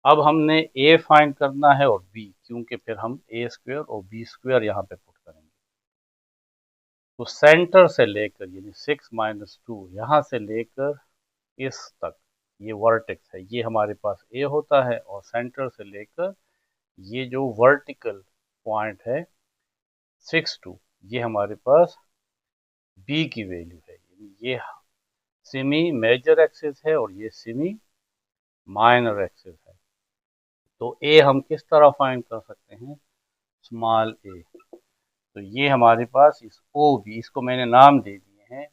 अब हमने a find करना है और b, क्योंकि फिर हम a स्क्वायर और b स्क्वायर यहाँ पे पुट करेंगे। तो सेंटर से लेकर यानी 6 माइनस 2 यहाँ से लेकर इस तक ये वर्टेक्स है, ये हमारे पास ए होता है, और सेंटर से लेकर ये जो वर्टिकल पॉइंट है 6 2 ये हमारे पास बी की वैल्यू है। ये सेमी मेजर एक्सिस है और ये सेमी माइनर एक्सिस है। तो ए हम किस तरह फाइंड कर सकते हैं, स्मॉल ए। तो ये हमारे पास इस ओ बी, इसको मैंने नाम दे दिए हैं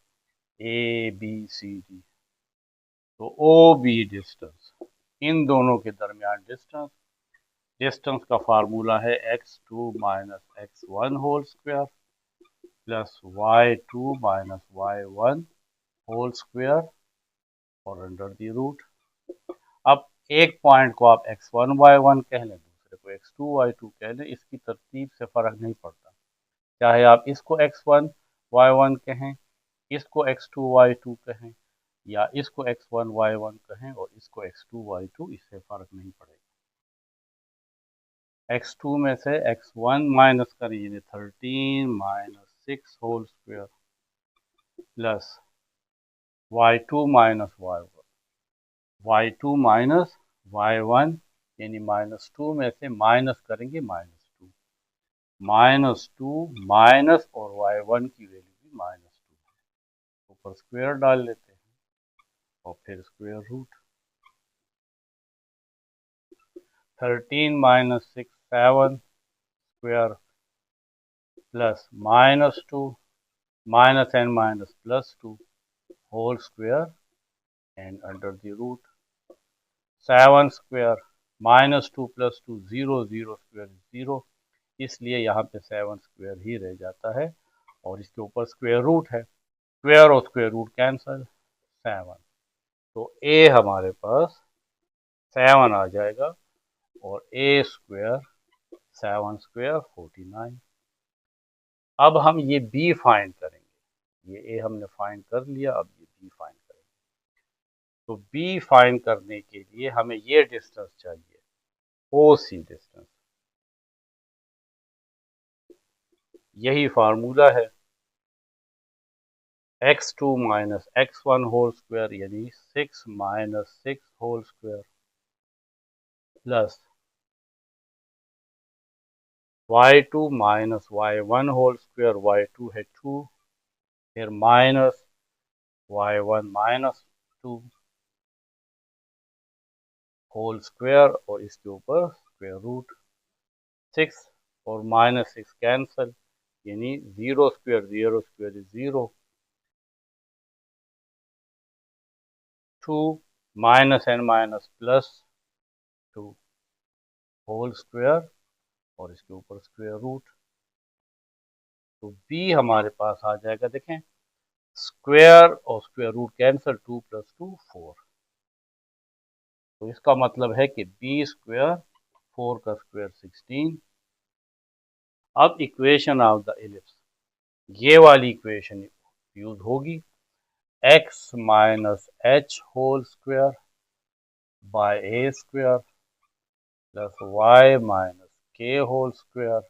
ए बी सी डी। तो ओ बी डिस्टेंस, इन दोनों के दरमियान डिस्टेंस, डिस्टेंस का फार्मूला है x2 minus x1 whole square plus y2 minus y1 whole square और अंडर द रूट। अब एक पॉइंट को आप x1 y1 कह लें, दूसरे को x2 y2 कह लें, इसकी तरतीब से फर्क नहीं पड़ता। चाहे आप इसको x1 y1 कहें, इसको x2 y2 कहें, या इसको x1 y1 कहें और इसको x2 y2, इससे फर्क नहीं पड़ेगा। x2 में से x1 माइनस करें यानी 13 minus 6 whole square plus y2 minus y2 minus y1 यानी -2 में से माइनस करेंगे -2 माइनस और y1 की वैल्यू भी -2 ऊपर स्क्वायर डाल लेते हैं और फिर square root. 13 minus 6 7 square plus -2 minus and minus +2 whole square and under the root. 7 square -2 + 2 0 0 square 0, इसलिए यहाँ पे 7 स्क्वायर ही रह जाता है और इसके ऊपर स्क्वायर रूट है, स्क्वायर और स्क्वायर रूट कैंसिल 7। तो ए हमारे पास 7 आ जाएगा और ए स्क्वायर 7 स्क्वायर 49। अब हम ये बी फाइंड करेंगे, ये ए हमने फाइंड कर लिया, अब ये बी फाइंड करेंगे। तो बी फाइंड करने के लिए हमें ये डिस्टेंस चाहिए, ओ सी डिस्टेंस। यही फार्मूला है x2 minus x1 whole square यानी 6 minus 6 whole square plus y2 minus y1 whole square, y2 है 2, फिर minus y1 minus 2 whole square और इसके ऊपर स्क्वायर रूट। 6 और -6 कैंसिल यानी 0 square 0 square is 0, 2 minus and minus +2 whole square और इसके ऊपर स्क्वायर रूट। तो b हमारे पास आ जाएगा, देखें स्क्वायर और स्क्वायर रूट कैंसिल, 2 + 2 4। तो इसका मतलब है कि b स्क्वायर 4 का स्क्वायर 16। अब इक्वेशन ऑफ द एलिप्स, ये वाली इक्वेशन यूज होगी, x minus h whole square by a square plus y minus k whole square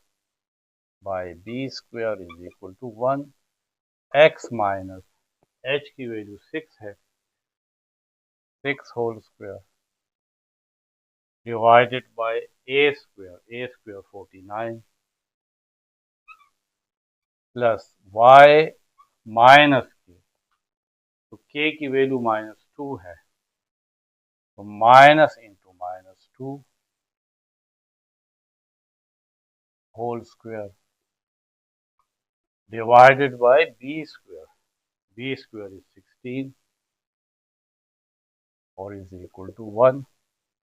by b square is equal to 1। x minus h की value 6 है, 6 whole square divided by a square 49 plus y minus k, तो k की value -2 है, तो minus into -2 whole square divided by b square is 16 और is equal to 1।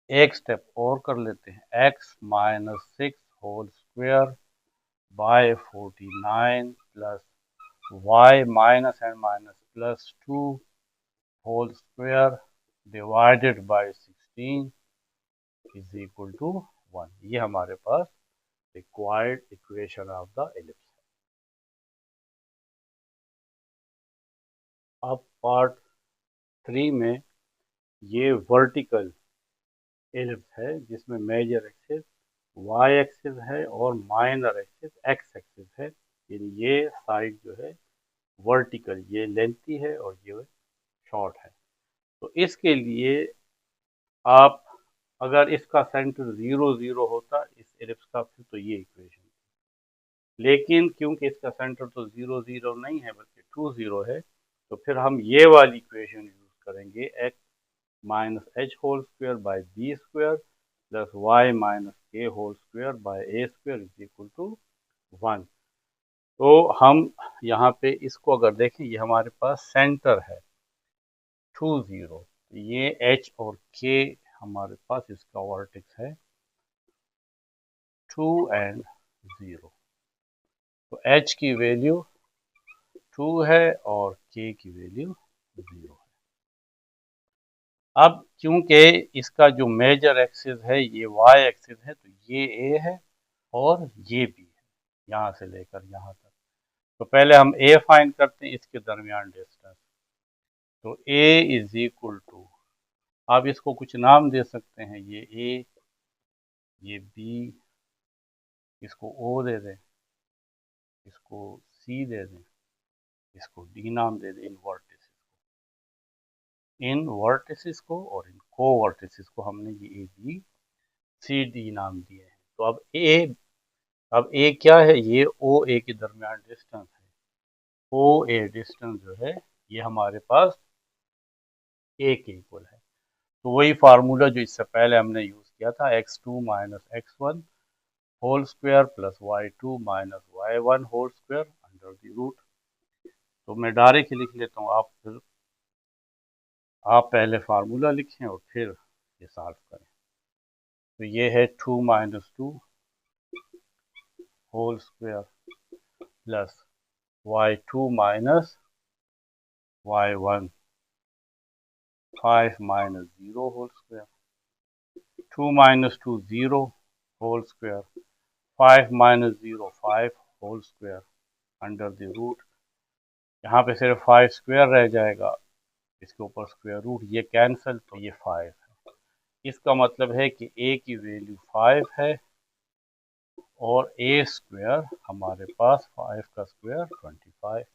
एक step और कर लेते हैं, x minus 6 whole square by 49 plus y minus and minus +2 whole square divided by 16 is equal to 1। ये हमारे पास required equation of the ellipse है। अब पार्ट 3 में ये वर्टिकल एलिप्स है जिसमें मेजर एक्सिस y एक्सिस है और माइनर एक्सिस x एक्सिस है, यानी ये साइड जो है वर्टिकल, ये लेंथी है और ये शॉर्ट है। तो इसके लिए आप अगर इसका सेंटर 0 0 होता इस एलिप्स का, फिर तो ये इक्वेशन, लेकिन क्योंकि इसका सेंटर तो 0 0 नहीं है बल्कि 2 0 है, तो फिर हम ये वाली इक्वेशन यूज करेंगे, x minus H whole square by b square plus Y minus के whole square by a square is equal to 1। तो हम यहाँ पे इसको अगर देखें, ये हमारे पास सेंटर है 2 0, ये h और k हमारे पास इसका वर्टेक्स है 2 एंड 0। तो h की वैल्यू 2 है और k की वैल्यू 0 है। अब क्योंकि इसका जो मेजर एक्सिस है ये y एक्सिस है, तो ये a है और ये b है, यहाँ से लेकर यहाँ तक। तो पहले हम a फाइंड करते हैं, इसके दरमियान डिस्टेंस। तो a इज इक्वल टू, आप इसको कुछ नाम दे सकते हैं, ये a, ये b, इसको o दे दें, इसको c दे दें, इसको d नाम दे दें, इन वर्टिसेस को और इन को वर्टिसेस को हमने ये ए बी सी डी नाम दिए हैं। तो अब ए क्या है, ये ओ ए के दरमियान डिस्टेंस है। ओ ए डिस्टेंस जो है ये हमारे पास ए के इक्वल है। तो वही फार्मूला जो इससे पहले हमने यूज किया था, x2 minus x1 whole square plus y2 minus y1 whole square under the root. तो मैं डायरेक्ट ही लिख लेता हूँ, आप पहले फार्मूला लिखें और फिर ये सॉल्व करें। तो ये है 2 minus 2 whole square plus y2 minus y1 5 minus 0 whole square, 2 minus 2 0 whole square, 5 minus 0 5 whole square under the root. यहाँ पे सिर्फ 5 स्क्वायर रह जाएगा, इसके ऊपर स्क्वायर रूट, ये कैंसिल, तो ये 5 है। इसका मतलब है कि a की वैल्यू 5 है और a स्क्वायर हमारे पास 5 का स्क्वायर 25।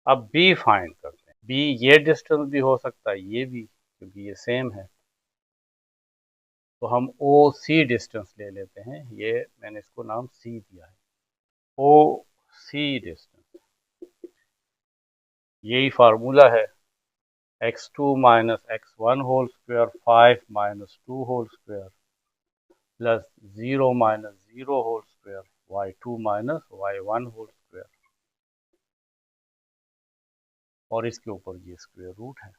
अब b फाइंड करते हैं। b ये डिस्टेंस भी हो सकता है, ये भी, क्योंकि ये सेम है। तो हम ओ सी डिस्टेंस ले लेते हैं, ये मैंने इसको नाम सी दिया है, ओ सी डिस्टेंस। यही फार्मूला है, x2 minus x1 whole square 5 minus 2 whole square plus 0 minus 0 whole square y2 minus y1 whole square, और इसके ऊपर ये स्क्वायर रूट है।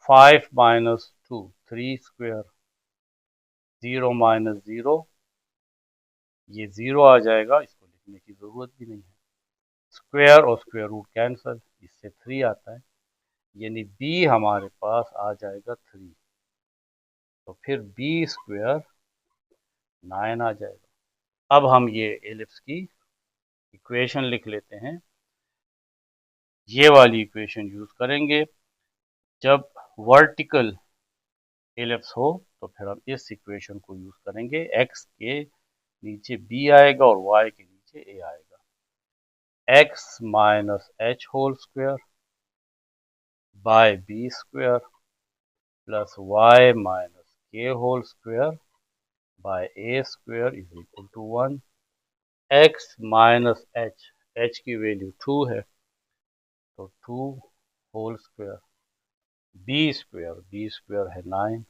5 माइनस 2 3 स्क्वायर, 0 माइनस 0, ये 0 आ जाएगा, इसको लिखने की ज़रूरत भी नहीं है। स्क्वायर और स्क्वायर रूट कैंसिल, इससे 3 आता है, यानी b हमारे पास आ जाएगा 3। तो फिर b स्क्वायर 9 आ जाएगा। अब हम ये एलिप्स की इक्वेशन लिख लेते हैं, ये वाली इक्वेशन यूज करेंगे। जब वर्टिकल एलिप्स हो तो फिर हम इस इक्वेशन को यूज करेंगे, x के नीचे b आएगा और y के नीचे a आएगा। x minus H whole square by B square plus y minus के whole square by A square is equal to 1। x minus h की वैल्यू 2 है, तो 2 होल स्क्वायर, बी स्क्वायर है 9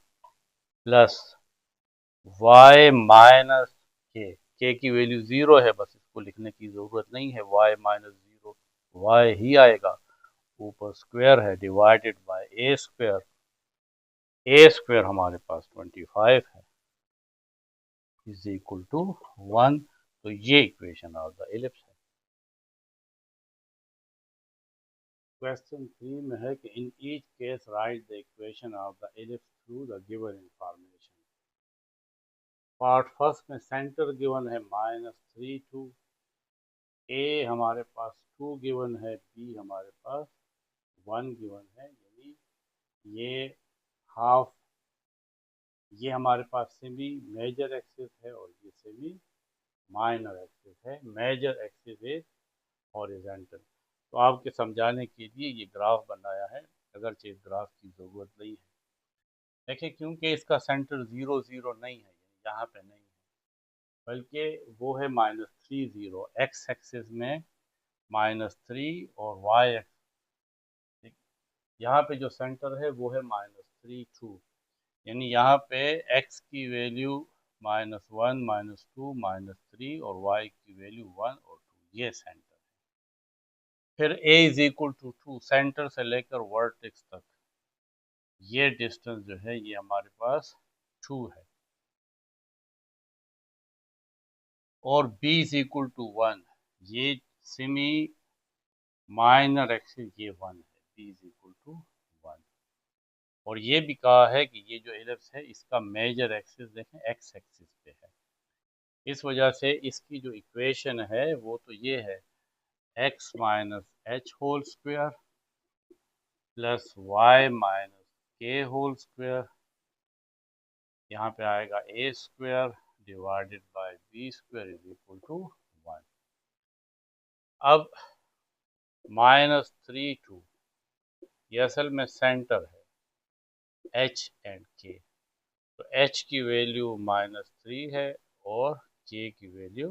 प्लस y माइनस के की value 0 है, बस इसको लिखने की ज़रूरत नहीं है, y माइनस 0 y ही आएगा, ऊपर स्क्वायर है डिवाइडेड बाय ए स्क्वायर हमारे पास 25 है इज इक्वल टू 1। तो ये इक्वेशन ऑफ द एलिप्स है। क्वेश्चन 3 में है कि in each case right the equation of the ellipse through the given information. Part first में सेंटर गिवन है -3 2, ए हमारे पास 2 गिवन है, बी हमारे पास 1 गिवन है, यानी ये हाफ, ये हमारे पास सेमी मेजर एक्सिस है और ये सेमी माइनर एक्सिस है। Major axis is horizontal. तो आपके समझाने के लिए ये ग्राफ बनाया है, अगरचे इस ग्राफ की ज़रूरत नहीं है। देखिए क्योंकि इसका सेंटर 0 0 नहीं है, यहाँ पे नहीं है, बल्कि वो है -3 0, एक्स एक्सिस में -3 और वाई एक्सिस, यहाँ पे जो सेंटर है वो है -3 2, यानी यहाँ पे x की वैल्यू -1 -2 -3 और y की वैल्यू 1 और 2, ये सेंटर है। फिर a is equal to 2, centre से लेकर वर्टेक्स तक ये डिस्टेंस जो है ये हमारे पास 2 है, और b इज इक्वल टू 1, ये सेमी माइनर एक्सिस ये 1 है, b इज इक्वल टू 1। और ये भी कहा है कि ये जो एलिप्स है इसका मेजर एक्सिस देखें एक्स एक्सिस पे है, इस वजह से इसकी जो इक्वेशन है वो तो ये है x minus H whole square plus y minus के होल स्क्वायर, यहाँ पे आएगा a square divided by b square is equal to 1। अब -3 2 ये असल में सेंटर है h एंड k, तो h की वैल्यू -3 है और k की वैल्यू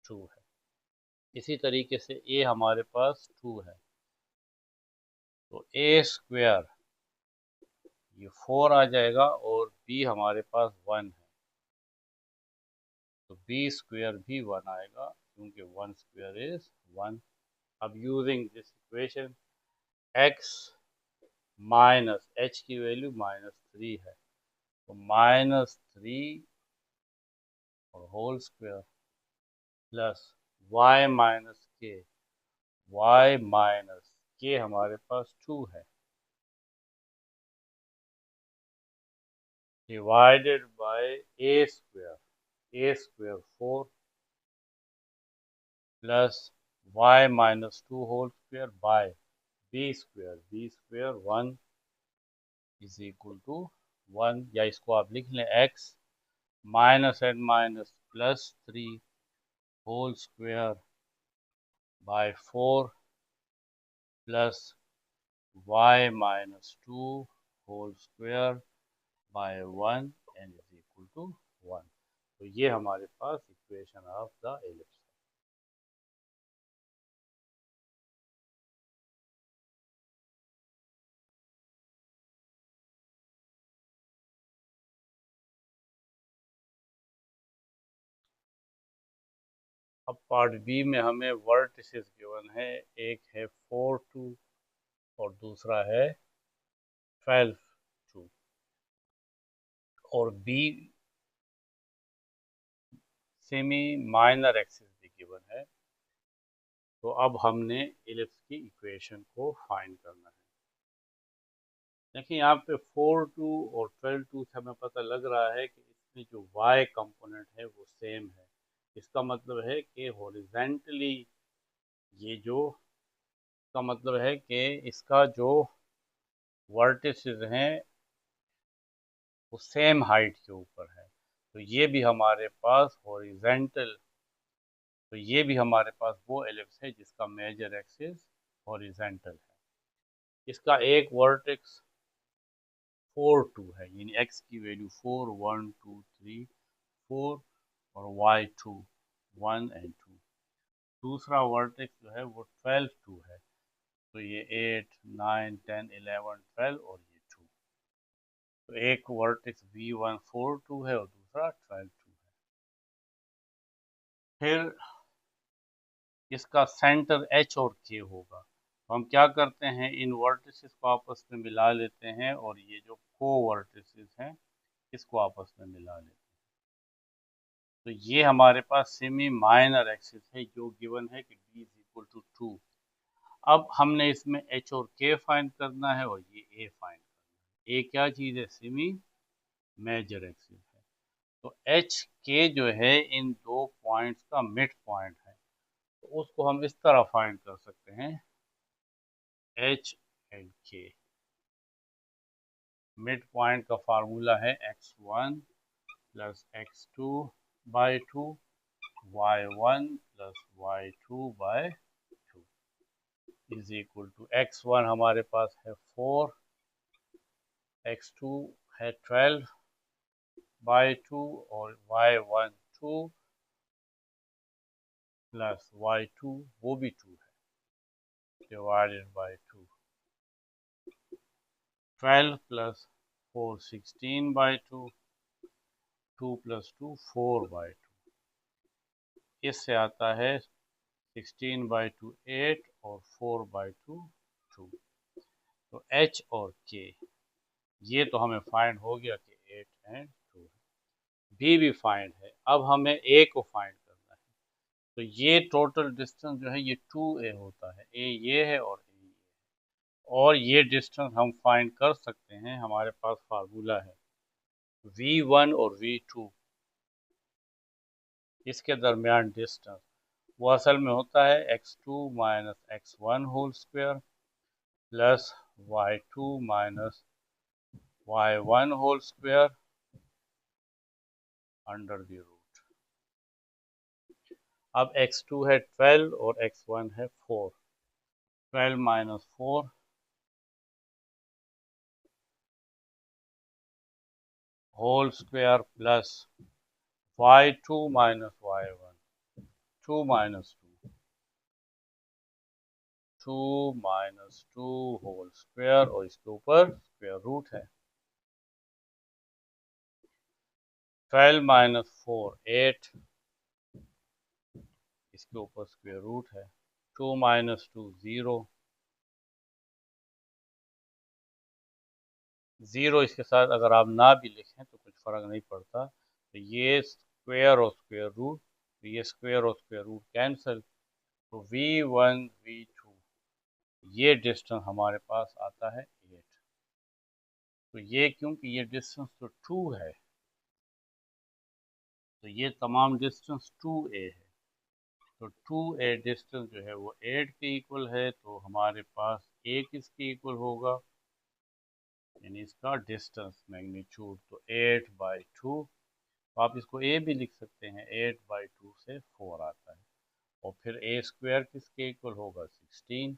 2 है। इसी तरीके से a हमारे पास 2 है, तो a स्क्वायर ये 4 आ जाएगा, और b हमारे पास 1 है, तो b स्क्वायर भी 1 आएगा, क्योंकि 1 स्क्वायर इज 1। अब using this equation x minus h की वैल्यू -3 है, तो -3 और whole square plus y minus K, y minus K हमारे पास 2 है, divided by a square 4 plus y minus 2 whole square by b square 1 is equal to 1, या इसको आप लिख लें x minus and minus +3 whole square by 4 plus y minus 2 whole square bye 1 and is equal to 1। तो ये हमारे पास equation of the ellipse. अब part B में हमें वर्टिसेस गिवन है, एक है 4 2 और दूसरा है 12 2, और बी सेमी माइनर एक्सिस भी गिवन है। तो अब हमने एलिप्स की इक्वेशन को फाइंड करना है। देखिए यहाँ पे 4 2 और 12 2 से हमें पता लग रहा है कि इसमें जो y कंपोनेंट है वो सेम है, इसका मतलब है कि हॉरिजेंटली ये जो, इसका मतलब है कि इसका जो वर्टिसेस हैं वो सेम हाइट के ऊपर है, तो ये भी हमारे पास हॉरिजेंटल, तो ये भी हमारे पास वो एलिप्स है जिसका मेजर एक्सिस हॉरिजेंटल है। इसका एक वर्टेक्स 4 2 है, यानी x की वैल्यू 4 1 2 3 4 और y 2 1 एंड 2। दूसरा वर्टेक्स जो है वो 12 2 है, तो ये 8 9 10 11 12 और ये 2, तो एक वर्टेक्स v1 4 2 है और दूसरा 12 2 है। फिर इसका सेंटर h और k होगा, तो हम क्या करते हैं, इन वर्टिसेस को आपस में मिला लेते हैं, और ये जो को वर्टिसेस हैं इसको आपस में मिला लेते हैं। तो ये हमारे पास सेमी माइनर एक्सिस है जो गिवन है कि d इज इक्वल टू 2। अब हमने इसमें h और k फाइंड करना है और ये a फाइंड करना है। a क्या चीज़ है, सेमी मेजर एक्सिस है, तो एच के जो है इन दो पॉइंट्स का मिड पॉइंट है, तो उसको हम इस तरह फाइंड कर सकते हैं, H and K. Mid point का फार्मूला है x1 plus x2 by 2 y1 plus y2 by 2। Is equal to x1 हमारे पास है 4, x2 है 12/2 और y1 2 प्लस y2 वो भी 2 है डिवाइडेड बाई 2। 12 plus 4 16/2, 2 plus 2 4/2। इससे आता है 16/2 8 और 4/2 2। तो h और k ये तो हमें फाइंड हो गया कि 8 एंड 2 है। भी फाइंड है। अब हमें a को फाइंड करना है। तो ये टोटल डिस्टेंस जो है ये 2a होता है। a ये है और a ये है। और ये डिस्टेंस हम फाइंड कर सकते हैं, हमारे पास फार्मूला है v1 और v2 इसके दरमियान डिस्टेंस वो असल में होता है x2 minus x1 whole square plus y2 minus y1 whole square under the root. अब x2 है 12 और x1 है 4। 12 minus 4 whole square plus y2 minus y1 2 minus 2 2 minus 2 whole square और इसके ऊपर स्क्वायर रूट है। 12 माइनस 4 8 इसके ऊपर स्क्वायर रूट है। 2 माइनस 2 0 0 इसके साथ अगर आप ना भी लिखें तो कुछ फ़र्क नहीं पड़ता। तो ये स्क्वायर और स्क्वायर रूट, तो ये स्क्वायर और स्क्वायर रूट कैंसिल, तो v1 v2 ये डिस्टेंस हमारे पास आता है 8। तो ये क्योंकि ये डिस्टेंस तो 2 है तो ये तमाम डिस्टेंस 2a है। तो 2a डिस्टेंस जो है वो 8 के इक्वल है। तो हमारे पास a किसके इक्वल होगा, यानी इसका डिस्टेंस मैग्नीट्यूड, तो 8/2। तो आप इसको a भी लिख सकते हैं, 8/2 से 4 आता है। और फिर a स्क्वायर किसके इक्वल होगा 16।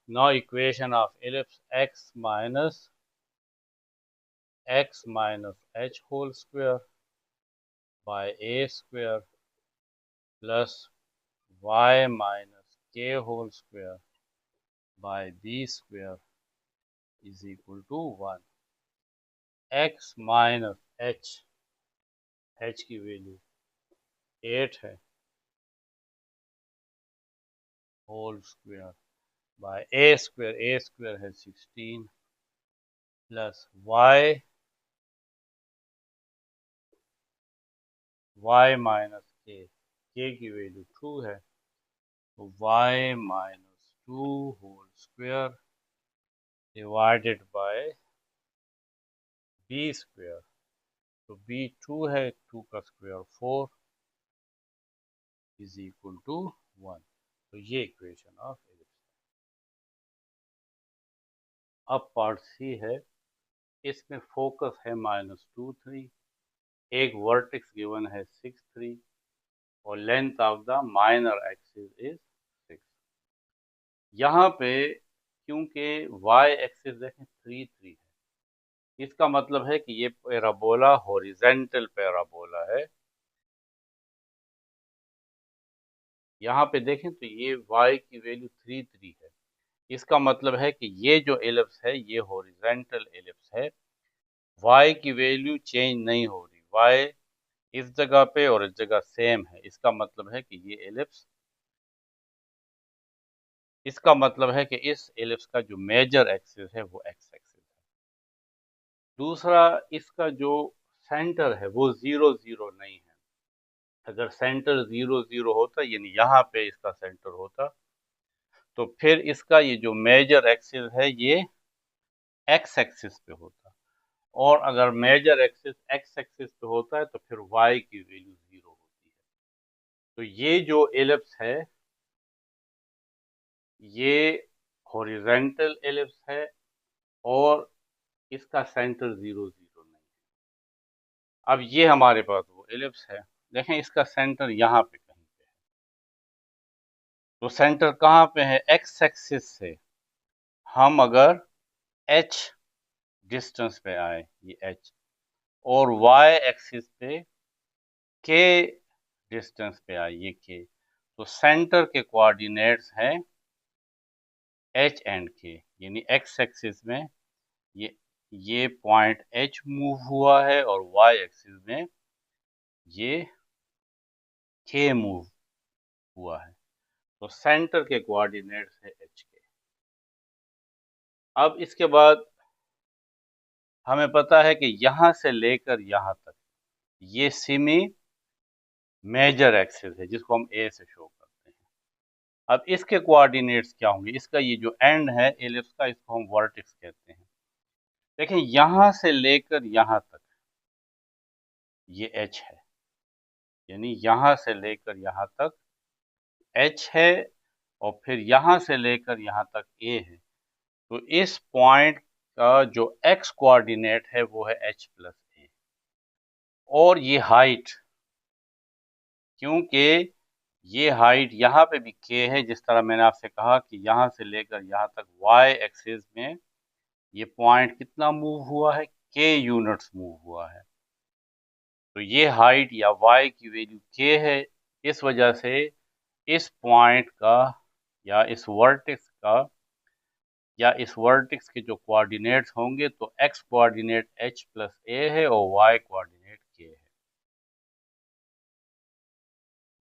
Now equation of ellipse x minus h whole square by a square plus y minus k whole square by b square is equal to 1। x minus h की वैल्यू 8 है whole square by a square है 16 plus y minus k की value 2 है। तो y minus 2 whole square divided by b square, तो b 2 है, 2 का square 4 is equal to 1। तो ये इक्वेशन ऑफ एलिप्स। अब पार्ट सी है, इसमें फोकस है -2 3, एक वर्टेक्स गिवन है 6 3 और length of the minor axis is 6। यहाँ पे क्योंकि y एक्सिस देखें 3 3 है, इसका मतलब है कि ये पैराबोला हॉरिजेंटल पैराबोला है। यहाँ पे देखें तो ये y की वैल्यू 3 3 है, इसका मतलब है कि ये जो एलिप्स है ये हॉरिजेंटल एलिप्स है। y की वैल्यू चेंज नहीं हो रही, y इस जगह पे और इस जगह सेम है। इसका मतलब है कि ये एलिप्स, इसका मतलब है कि इस एलिप्स का जो मेजर एक्सिस है वो x एक्सिस है। दूसरा, इसका जो सेंटर है वो 0 0 नहीं है। अगर सेंटर 0 0 होता, यानी यहाँ पे इसका सेंटर होता, तो फिर इसका ये जो मेजर एक्सिस है ये x एक्सिस पे होता। और अगर मेजर एक्सिस x एक्सिस पे होता है तो फिर y की वैल्यू 0 होती है। तो ये जो एलिप्स है ये हॉरिजेंटल एलिप्स है और इसका सेंटर 0 0 नहीं है। अब ये हमारे पास वो एलिप्स है, देखें इसका सेंटर यहाँ पे कहीं पे है। तो सेंटर कहाँ पे है? एक्स एक्सिस से हम अगर h डिस्टेंस पे आए, ये h, और y एक्सिस पे k डिस्टेंस पे आए, ये k, तो सेंटर के कोऑर्डिनेट्स हैं h एंड k। यानी x एक्सिस में ये पॉइंट h मूव हुआ है और y एक्सिस में ये k मूव हुआ है, तो सेंटर के कोऑर्डिनेट्स है h के। अब इसके बाद हमें पता है कि यहां से लेकर यहां तक ये सेमी मेजर एक्सिस है, जिसको हम ए से शो करते हैं। अब इसके कोऑर्डिनेट्स क्या होंगे? इसका ये जो एंड है एलिप्स का, इसको हम वर्टेक्स कहते हैं। देखें, यहां से लेकर यहां तक ये h है, यानी यहां से लेकर यहां तक h है, और फिर यहां से लेकर यहां तक a है। तो इस पॉइंट का जो x कोऑर्डिनेट है वो है h प्लस a, और ये हाइट, क्योंकि ये हाइट यहाँ पे भी k है, जिस तरह मैंने आपसे कहा कि यहाँ से लेकर यहाँ तक y एक्सिस में ये पॉइंट कितना मूव हुआ है? k यूनिट्स मूव हुआ है। तो ये हाइट या y की वैल्यू k है। इस वजह से इस पॉइंट का या इस वर्टेक्स का या इस वर्टेक्स के जो कोऑर्डिनेट्स होंगे, तो x coordinate h plus a है और y कोऑर्डिनेट k है।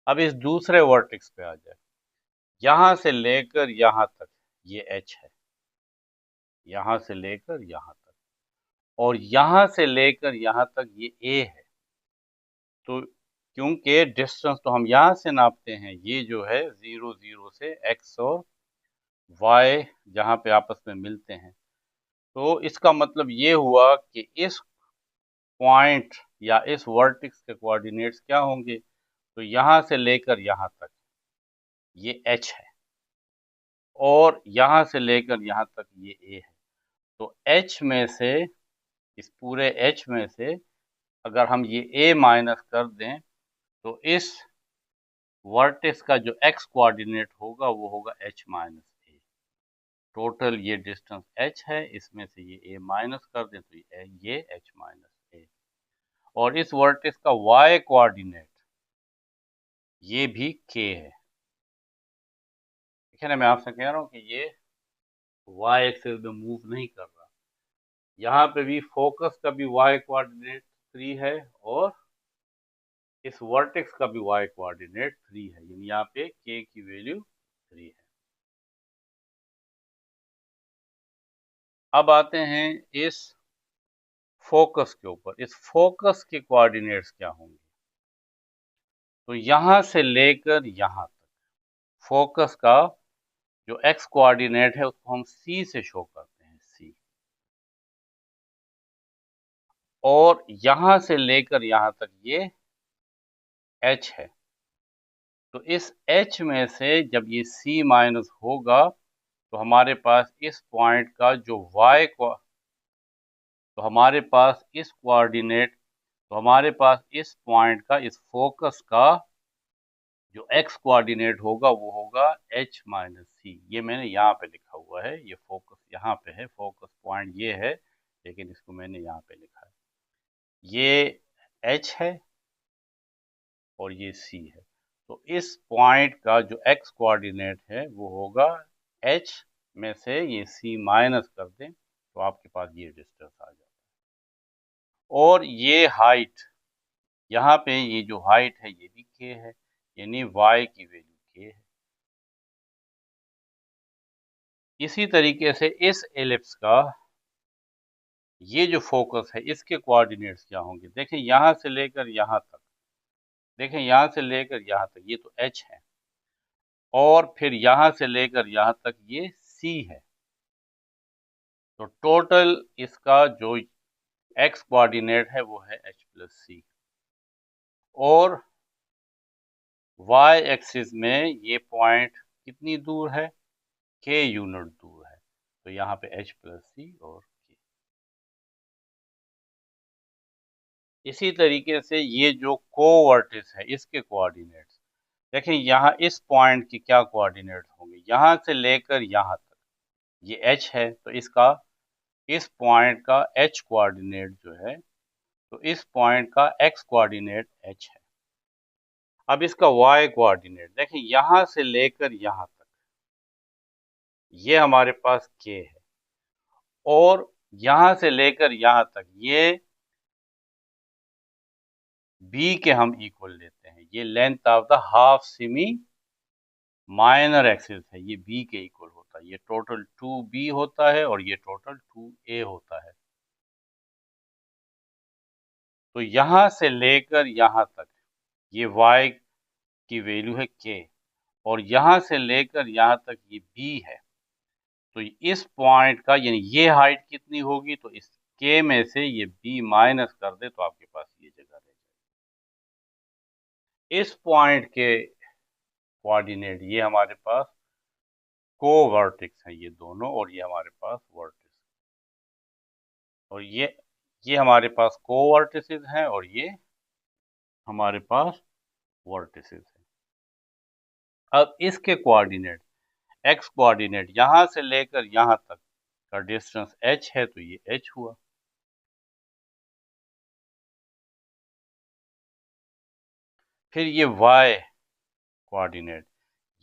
अब इस दूसरे वर्टेक्स पे आ जाए, यहां से लेकर यहां तक ये h है, यहां से लेकर यहां तक, और यहां से लेकर यहां तक ये a है। तो क्योंकि डिस्टेंस तो हम यहां से नापते हैं, ये जो है 0 0 से x और y जहां पे आपस में मिलते हैं, तो इसका मतलब ये हुआ कि इस पॉइंट या इस वर्टेक्स के कोऑर्डिनेट्स क्या होंगे? तो यहां से लेकर यहां तक ये h है, और यहां से लेकर यहां तक ये a है। तो h में से, इस पूरे h में से अगर हम ये a माइनस कर दें, तो इस वर्टेक्स का जो x कोऑर्डिनेट होगा वो होगा h माइनस a। टोटल ये डिस्टेंस h है, इसमें से ये a माइनस कर दें तो ये h माइनस a, और इस वर्टेक्स का y कोऑर्डिनेट ये भी k है। देखिए ना, मैं आपसे कह रहा हूँ कि ये y एक्सिस में मूव नहीं कर रहा। यहाँ पे भी फोकस का भी y कोऑर्डिनेट 3 है, और इस वर्टेक्स का भी y कोऑर्डिनेट 3 है, यानी यहाँ पे k की वैल्यू 3 है। अब आते हैं इस फोकस के ऊपर। इस फोकस के कोऑर्डिनेट्स क्या होंगे? तो यहां से लेकर यहां तक फोकस का जो x कोऑर्डिनेट है उसको हम c से शो करते हैं, c, और यहां से लेकर यहां तक ये h है। तो इस h में से जब ये c माइनस होगा, तो हमारे पास इस पॉइंट का जो y को, तो हमारे पास इस कोऑर्डिनेट, तो हमारे पास इस पॉइंट का, इस फोकस का जो x कोऑर्डिनेट होगा वो होगा h माइनस सी। ये मैंने यहाँ पे लिखा हुआ है, ये फोकस यहाँ पे है, फोकस पॉइंट ये है, लेकिन इसको मैंने यहाँ पे लिखा है। ये h है और ये c है। तो इस पॉइंट का जो x कोऑर्डिनेट है वो होगा h में से ये c माइनस कर दें, तो आपके पास ये डिस्टेंस आ जाता है। और ये हाइट, यहाँ पे ये जो हाइट है ये भी k है, यानी y की वैल्यू k है। इसी तरीके से इस एलिप्स का ये जो फोकस है इसके कोऑर्डिनेट्स क्या होंगे? देखें, यहां से लेकर यहां तक, देखें यहां से लेकर यहां तक ये तो h है, और फिर यहां से लेकर यहां तक ये c है। तो टोटल इसका जो x कोऑर्डिनेट है वो है h प्लस c, और y एक्सिस में ये पॉइंट कितनी दूर है? k यूनिट दूर है। तो यहाँ पे h प्लस c और k। इसी तरीके से ये जो कोवर्टिस है इसके कोऑर्डिनेट्स, देखें यहाँ इस पॉइंट की क्या कोऑर्डिनेट होंगे, यहाँ से लेकर यहाँ तक ये h है, तो इसका इस पॉइंट का h कोऑर्डिनेट जो है, तो इस पॉइंट का x कोऑर्डिनेट h है। अब इसका y कोऑर्डिनेट देखें, यहाँ से लेकर यहाँ तक ये हमारे पास k है, और यहाँ से लेकर यहाँ तक ये b के हम इक्वल लेते हैं। ये length of the half semi minor axis है, ये b के इक्वल होता है। ये टोटल 2b होता है और ये टोटल 2a होता है। तो यहाँ से लेकर यहाँ तक ये y की वैल्यू है k, और यहाँ से लेकर यहाँ तक ये b है। तो इस पॉइंट का यानी ये हाइट कितनी होगी, तो इस k में से ये b माइनस कर दे तो आपके पास ये जगह रह जाएगी। इस पॉइंट के कोऑर्डिनेट ये हमारे पास कोवर्टिक्स है ये दोनों, और ये हमारे पास वर्टिस, और ये हमारे पास कोवर्टिसेस हैं और ये हमारे पास वर्टिसेस हैं। अब इसके कोऑर्डिनेट x कोऑर्डिनेट यहाँ से लेकर यहाँ तक का डिस्टेंस h है, तो ये h हुआ। फिर ये y कोऑर्डिनेट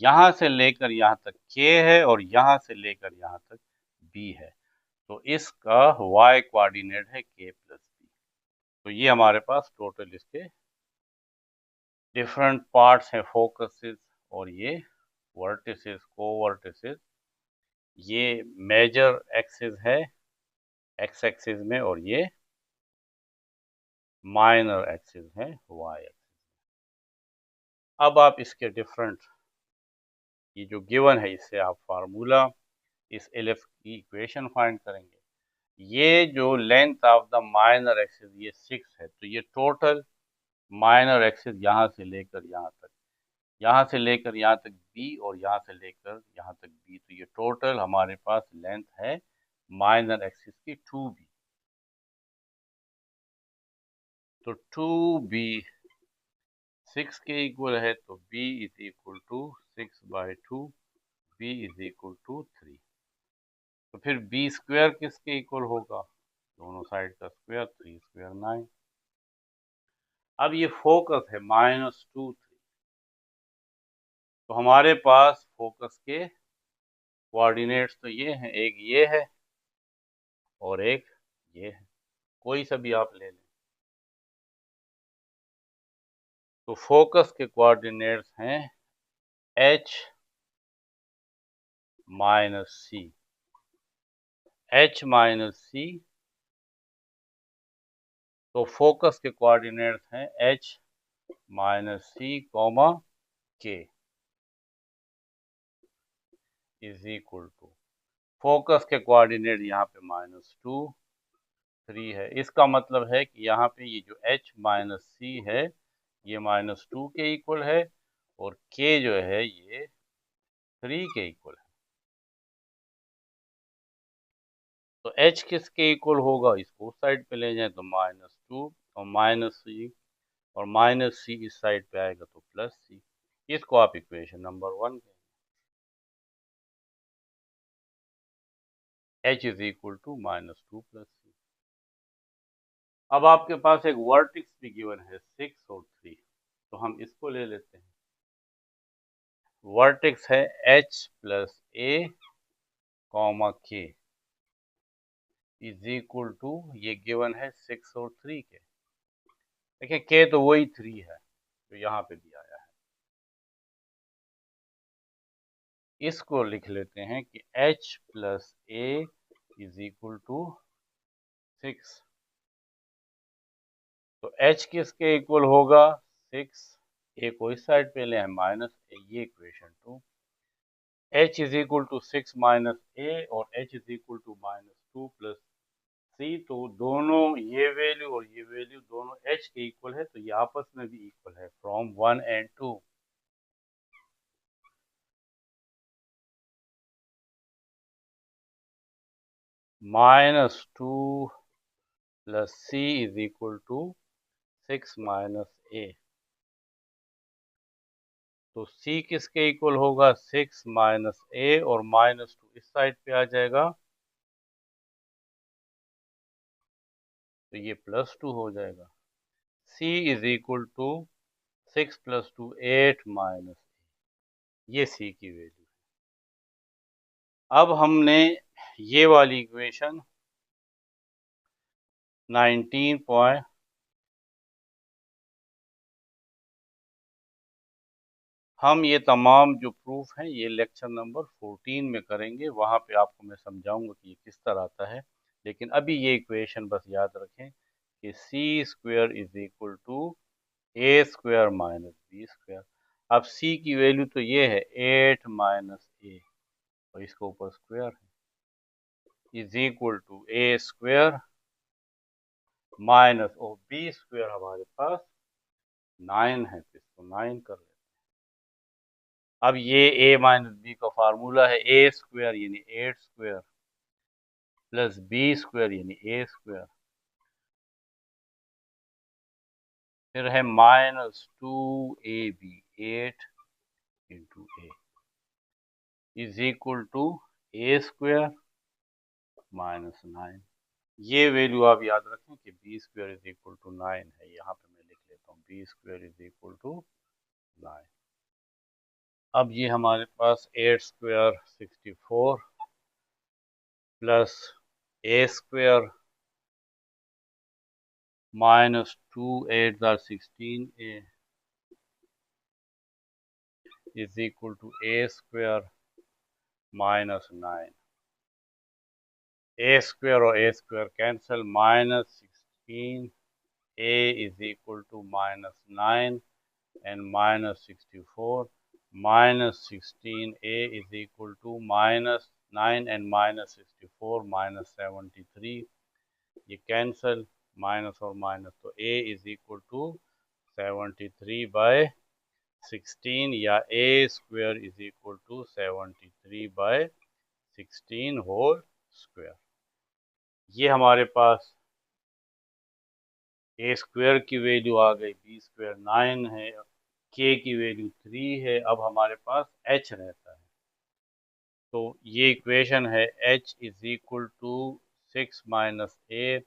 यहाँ से लेकर यहाँ तक k है और यहाँ से लेकर यहाँ तक b है, तो इसका y कोऑर्डिनेट है k प्लस b। तो ये हमारे पास टोटल इसके डिफरेंट पार्ट्स हैं, फोकसेस और ये वर्टिसेस, कोवर्टिसेस। ये मेजर एक्सिस है x एक्सिस में, और ये माइनर एक्सिस है y एक्सिस। अब आप इसके डिफरेंट ये जो गिवन है इससे आप फार्मूला इस LF की इक्वेशन फाइंड करेंगे। ये जो length of the minor axis ये 6 है, तो ये टोटल माइनर एक्सिस यहाँ से लेकर यहाँ तक b और यहाँ से लेकर यहाँ तक b, तो ये टोटल हमारे पास लेंथ है माइनर एक्सिस की 2b। तो 2b 6 के इक्वल है, तो b is equal to 6/2, b is equal to 3। तो फिर b स्क्वायर किसके इक्वल होगा, दोनों साइड का स्क्वायर, 3 स्क्वायर 9। अब ये फोकस है -2 3, तो हमारे पास फोकस के कोऑर्डिनेट्स तो ये हैं, एक ये है और एक ये है, कोई सा भी आप ले लें। तो फोकस के कोऑर्डिनेट्स हैं h minus c, h minus c। तो फोकस के कोऑर्डिनेट्स हैं h minus c comma k is equal to, focus के कोऑर्डिनेट यहाँ पे -2 3 है। इसका मतलब है कि यहाँ पे ये जो h माइनस c है ये -2 के इक्वल है, और k जो है ये 3 के इक्वल है। तो h किसके इक्वल होगा, इसको उस साइड पे ले जाए तो -2 और -c, और -c इस साइड पे आएगा तो +c। इसको आप इक्वेशन नंबर 1 कहें। h is equal to -2 + c। अब आपके पास एक वर्टिक्स भी गिवन है 6 और 3, तो हम इसको ले लेते हैं। वर्टेक्स है h plus a comma k is equal to, ये गिवन है 6 और 3 के। देखिए k तो वही 3 है जो यहाँ पे भी आया है। इसको लिख लेते हैं कि h plus a is equal to 6। तो h किसके इक्वल होगा, 6। a को इस साइड पे ले माइनस a, ये equation 2। h is equal to 6 minus a और h is equal to -2 plus c। तो दोनों ये वैल्यू और ये वैल्यू दोनों h के इक्वल है, तो ये आपस में भी इक्वल है from 1 and 2। -2 plus c is equal to 6 minus a। तो c किसके इक्वल होगा 6 माइनस a और माइनस 2 इस साइड पे आ जाएगा तो ये +2 हो जाएगा। c is equal to 6 + 2 8 minus ये c की वैल्यू। अब हमने ये वाली इक्वेशन 19 हम ये तमाम जो प्रूफ हैं ये लेक्चर नंबर 14 में करेंगे, वहाँ पे आपको मैं समझाऊंगा कि ये किस तरह आता है। लेकिन अभी ये इक्वेशन बस याद रखें कि C square is equal to A square minus B square. अब सी की वैल्यू तो ये है 8 माइनस ए और इसके ऊपर स्क्वेयर है is equal to A square minus और बी स्क्वेयर हमारे पास 9 है तो इसको 9 कर लेते हैं। अब ये a माइनस बी का फार्मूला है ए स्क्वेयर यानी 8 स्क्वेयर प्लस बी स्क्वेयर यानी ए स्क्वेयर, फिर है -2ab 8 into A is equal to A square minus 9। ये वैल्यू आप याद रखें कि B square is equal to 9 है। यहाँ पे मैं लिख लेता हूँ B square is equal to 9। अब ये हमारे पास 8 square 64 plus A square minus 2 8 are 16a is equal to a square माइनस 9। ए स्क्वेयर और A square cancel -16 a is equal to -9 and -64 -16 a is equal to -9 and -64 -73 ये cancel minus और minus तो a is equal to 73 by 16 या a square is equal to 73 by 16 whole square. ये हमारे पास ए square की value आ गई, B square 9 है, के की वैल्यू 3 है। अब हमारे पास एच रहता है तो ये इक्वेशन है h is equal to 6 minus a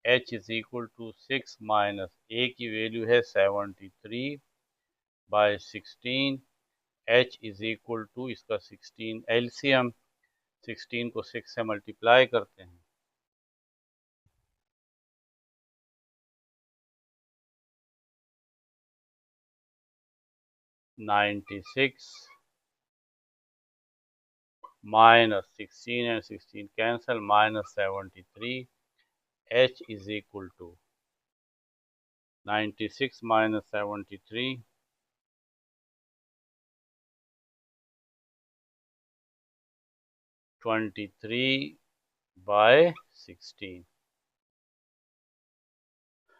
h is equal to 6 minus a की वैल्यू है 73 by 16 h is equal to इसका 16 एलसीएम 16 को 6 से मल्टीप्लाई करते हैं 96 minus 16 and 16 cancel minus 73 h is equal to 96 minus 73 23 by 16।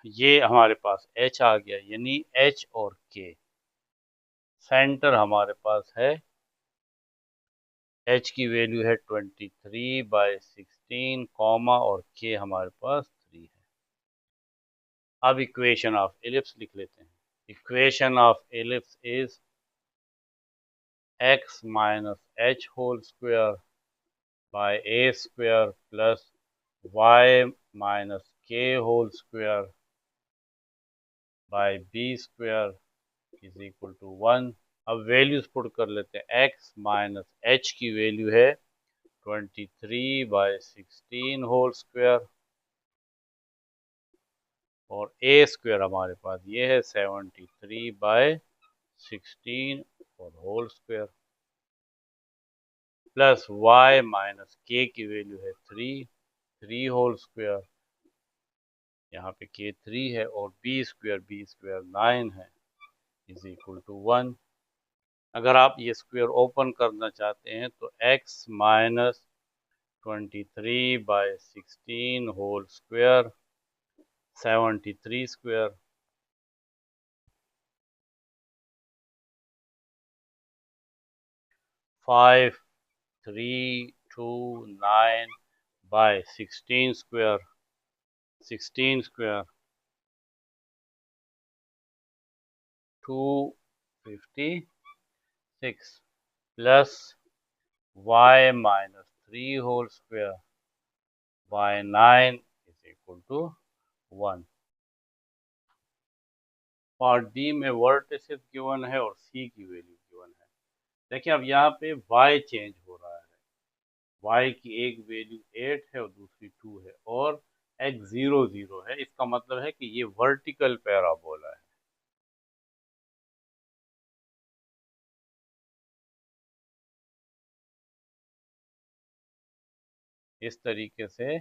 ये हमारे पास h आ गया यानी h और k सेंटर हमारे पास है h की वैल्यू है 23 बाय 16 कॉमा और k हमारे पास 3 है। अब इक्वेशन ऑफ एलिप्स लिख लेते हैं। Equation of ellipse is x minus h whole square by a square plus y minus k whole square by b square is equal to 1। अब values put कर लेते हैं। x माइनस h की value है 23 by 16 whole square और a square हमारे पास ये है 73 बाय 16 और whole square plus y minus k की वैल्यू है 3 होल स्क्वायर यहाँ पे k 3 है और b स्क्वायर 9 है इज इक्वल टू 1। अगर आप ये स्क्वायर ओपन करना चाहते हैं तो x minus 23 by 16 whole square 73 square five 3 2 9 by 16 square 250 6 plus y minus 3 whole square by 9 is equal to 1। और डी में वर्टिसेस गिवन है और सी की वैल्यू गिवन है। देखिए अब यहाँ पे y चेंज हो रहा है, y की एक वैल्यू 8 है और दूसरी 2 है और x 0 0 है। इसका मतलब है कि ये वर्टिकल पैराबोला है। इस तरीके से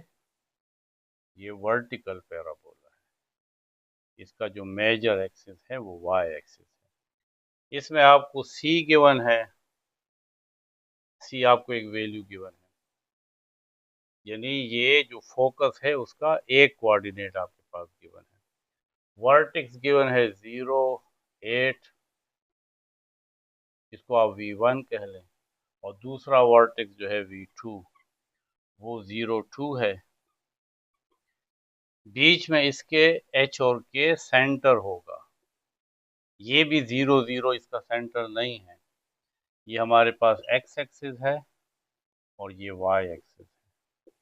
ये वर्टिकल पैराबोला है। इसका जो मेजर एक्सिस है वो y एक्सिस है। इसमें आपको c गिवन है, c आपको एक वैल्यू गिवन है, यानी ये जो फोकस है उसका एक कोऑर्डिनेट आपके पास गिवन है। वर्टेक्स गिवन है 0 8, इसको आप v1 कह लें, और दूसरा वर्टेक्स जो है v2 वो 0 2 है। बीच में इसके h और k सेंटर होगा। ये भी 0 0 इसका सेंटर नहीं है। ये हमारे पास x एक्सिस है और ये y एक्सिस है।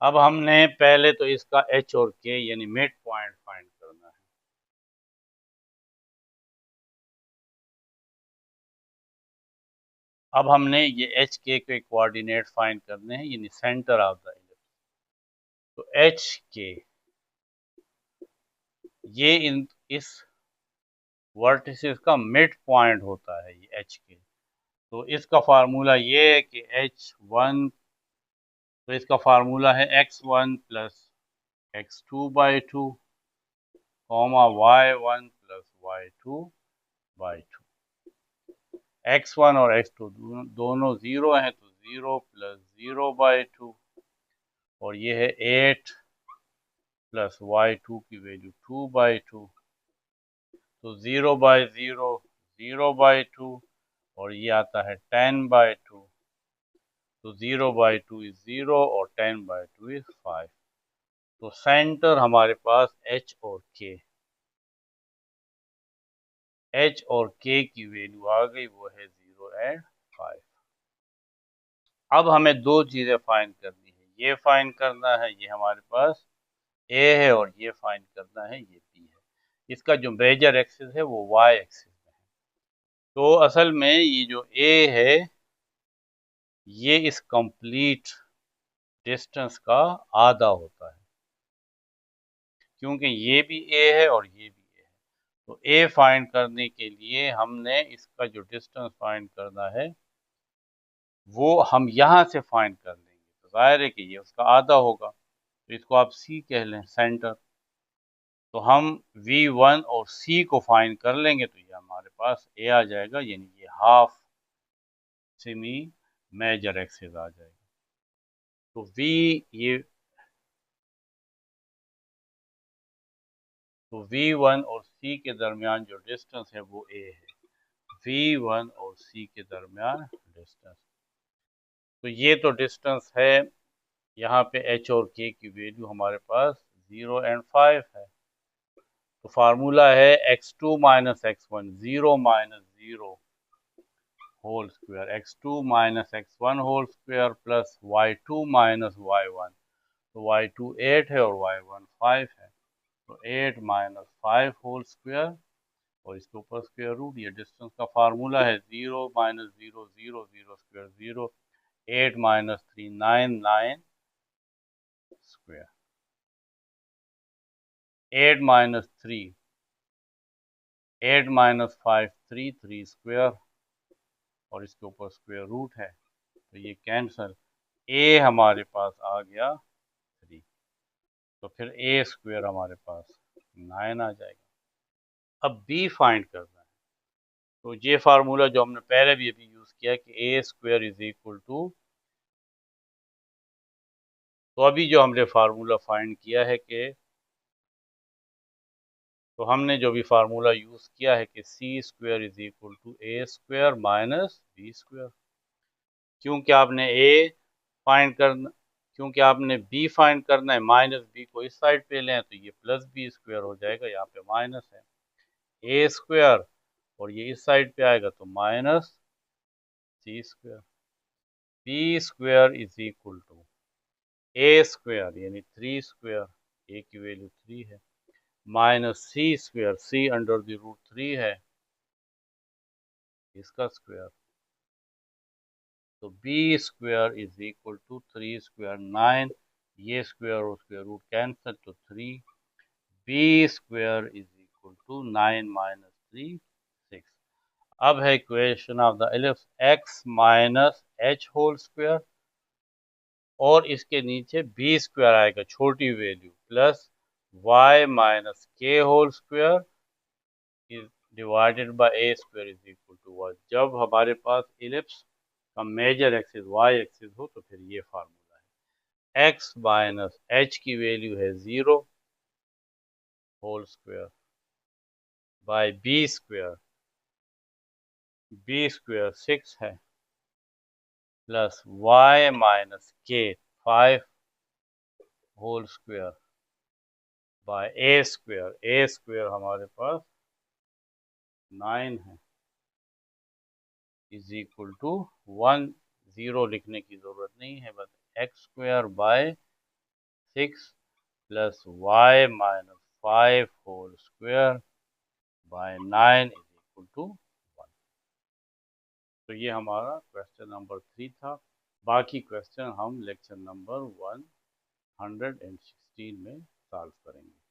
अब हमने पहले तो इसका h और k यानी मिड पॉइंट फाइंड करना है। अब हमने ये एच के कोऑर्डिनेट फाइंड करने हैं, यानी सेंटर ऑफ द इलिप्स। तो एच के ये इस वर्टिसेस का मिड पॉइंट होता है, ये एच के। तो इसका फार्मूला ये है कि h1, तो इसका फार्मूला है x1 plus x2/2 comma y1 plus y2/2। x1 और x2 दोनों 0 हैं, तो 0 प्लस 0/2, और ये है 8 प्लस y2 की वैल्यू 2/2, तो 0/0 0/2, और ये आता है 10/2, तो 0/2 इज 0 और 10/2 इज 5। तो सेंटर हमारे पास h और k की वैल्यू आ गई, वो है 0 एंड 5। अब हमें दो चीजें फाइंड करनी है, ये फाइंड करना है ये हमारे पास a है, और ये फाइंड करना है ये b है। इसका जो मेजर एक्सिस है वो y एक्सिस है। तो असल में ये जो a है ये इस कंप्लीट डिस्टेंस का आधा होता है, क्योंकि ये भी a है और ये भी a है। तो a फाइंड करने के लिए हमने इसका जो डिस्टेंस फाइंड करना है वो हम यहाँ से फाइंड कर लेंगे, तो जाहिर है कि ये उसका आधा होगा, तो इसको आप c कह लें, सेंटर। तो हम v1 और c को फाइंड कर लेंगे, तो ये हमारे पास a आ जाएगा, यानी ये हाफ सेमी मेजर एक्सिस आ जाएगा। तो v1 और c के दरमियान जो डिस्टेंस है वो a है। v1 और c के दरमियान डिस्टेंस, तो ये तो डिस्टेंस है। यहाँ पे h और k की वैल्यू हमारे पास 0 एंड 5 है। तो फार्मूला है x2 minus x1, 0 minus 0 whole square, x2 minus x1 whole square plus y2 minus y1। तो y2 8 है और y1 5 है, तो 8 माइनस 5 होल स्क्वायर, और इसके ऊपर स्क्वायर रूट। ये डिस्टेंस का फार्मूला है 0 minus 0 0 0 square 0, 8 minus 3 9 9 square, 8 minus 3 8 minus 5 3 3 square, और इसके ऊपर स्क्वायर रूट है, तो ये कैंसल। a हमारे पास आ गया 3, तो फिर a स्क्वायर हमारे पास 9 आ जाएगा। अब b फाइंड करना है, तो ये फार्मूला जो हमने पहले भी अभी यूज किया कि a square is equal to, तो अभी जो हमने फार्मूला फाइंड किया है कि, तो हमने जो भी फार्मूला यूज किया है कि c square is equal to A square minus B square. क्योंकि आपने ए फाइंड करना, क्योंकि आपने बी फाइंड करना है, माइनस बी को इस साइड पे लें तो ये प्लस बी स्क्वायर हो जाएगा, यहाँ पे माइनस है। ए स्क्वायर और ये इस साइड पे आएगा तो minus C square. B square is equal to A square यानी 3 स्क्वायर, ए की वैल्यू 3 है, minus C square, C under the root 3 है, इसका स्क्वायर। तो B square is equal to 3 square 9, ये स्क्वायर और स्क्वायर रूट कैंसिल तो 3, B square is equal to 9 minus 3 6। अब है equation of the ellipse x minus H whole square और इसके नीचे बी स्क्वायर आएगा छोटी वैल्यू प्लस y माइनस के whole square is divided by A square is equal to 1। जब हमारे पास इलिप्स का मेजर एक्सिस y एक्सिस हो तो फिर ये फार्मूला है। x माइनस h की वैल्यू है 0 whole square by B square 6 है plus y minus K 5 whole square by A square हमारे पास 9 है इज इक्वल टू 1। 0 लिखने की जरूरत नहीं है, बस X square by 6 plus Y minus 5 whole square by 9 is equal to 1। तो ये हमारा क्वेश्चन नंबर 3 था। बाकी क्वेश्चन हम लेक्चर नंबर 116 में सॉल्व करेंगे।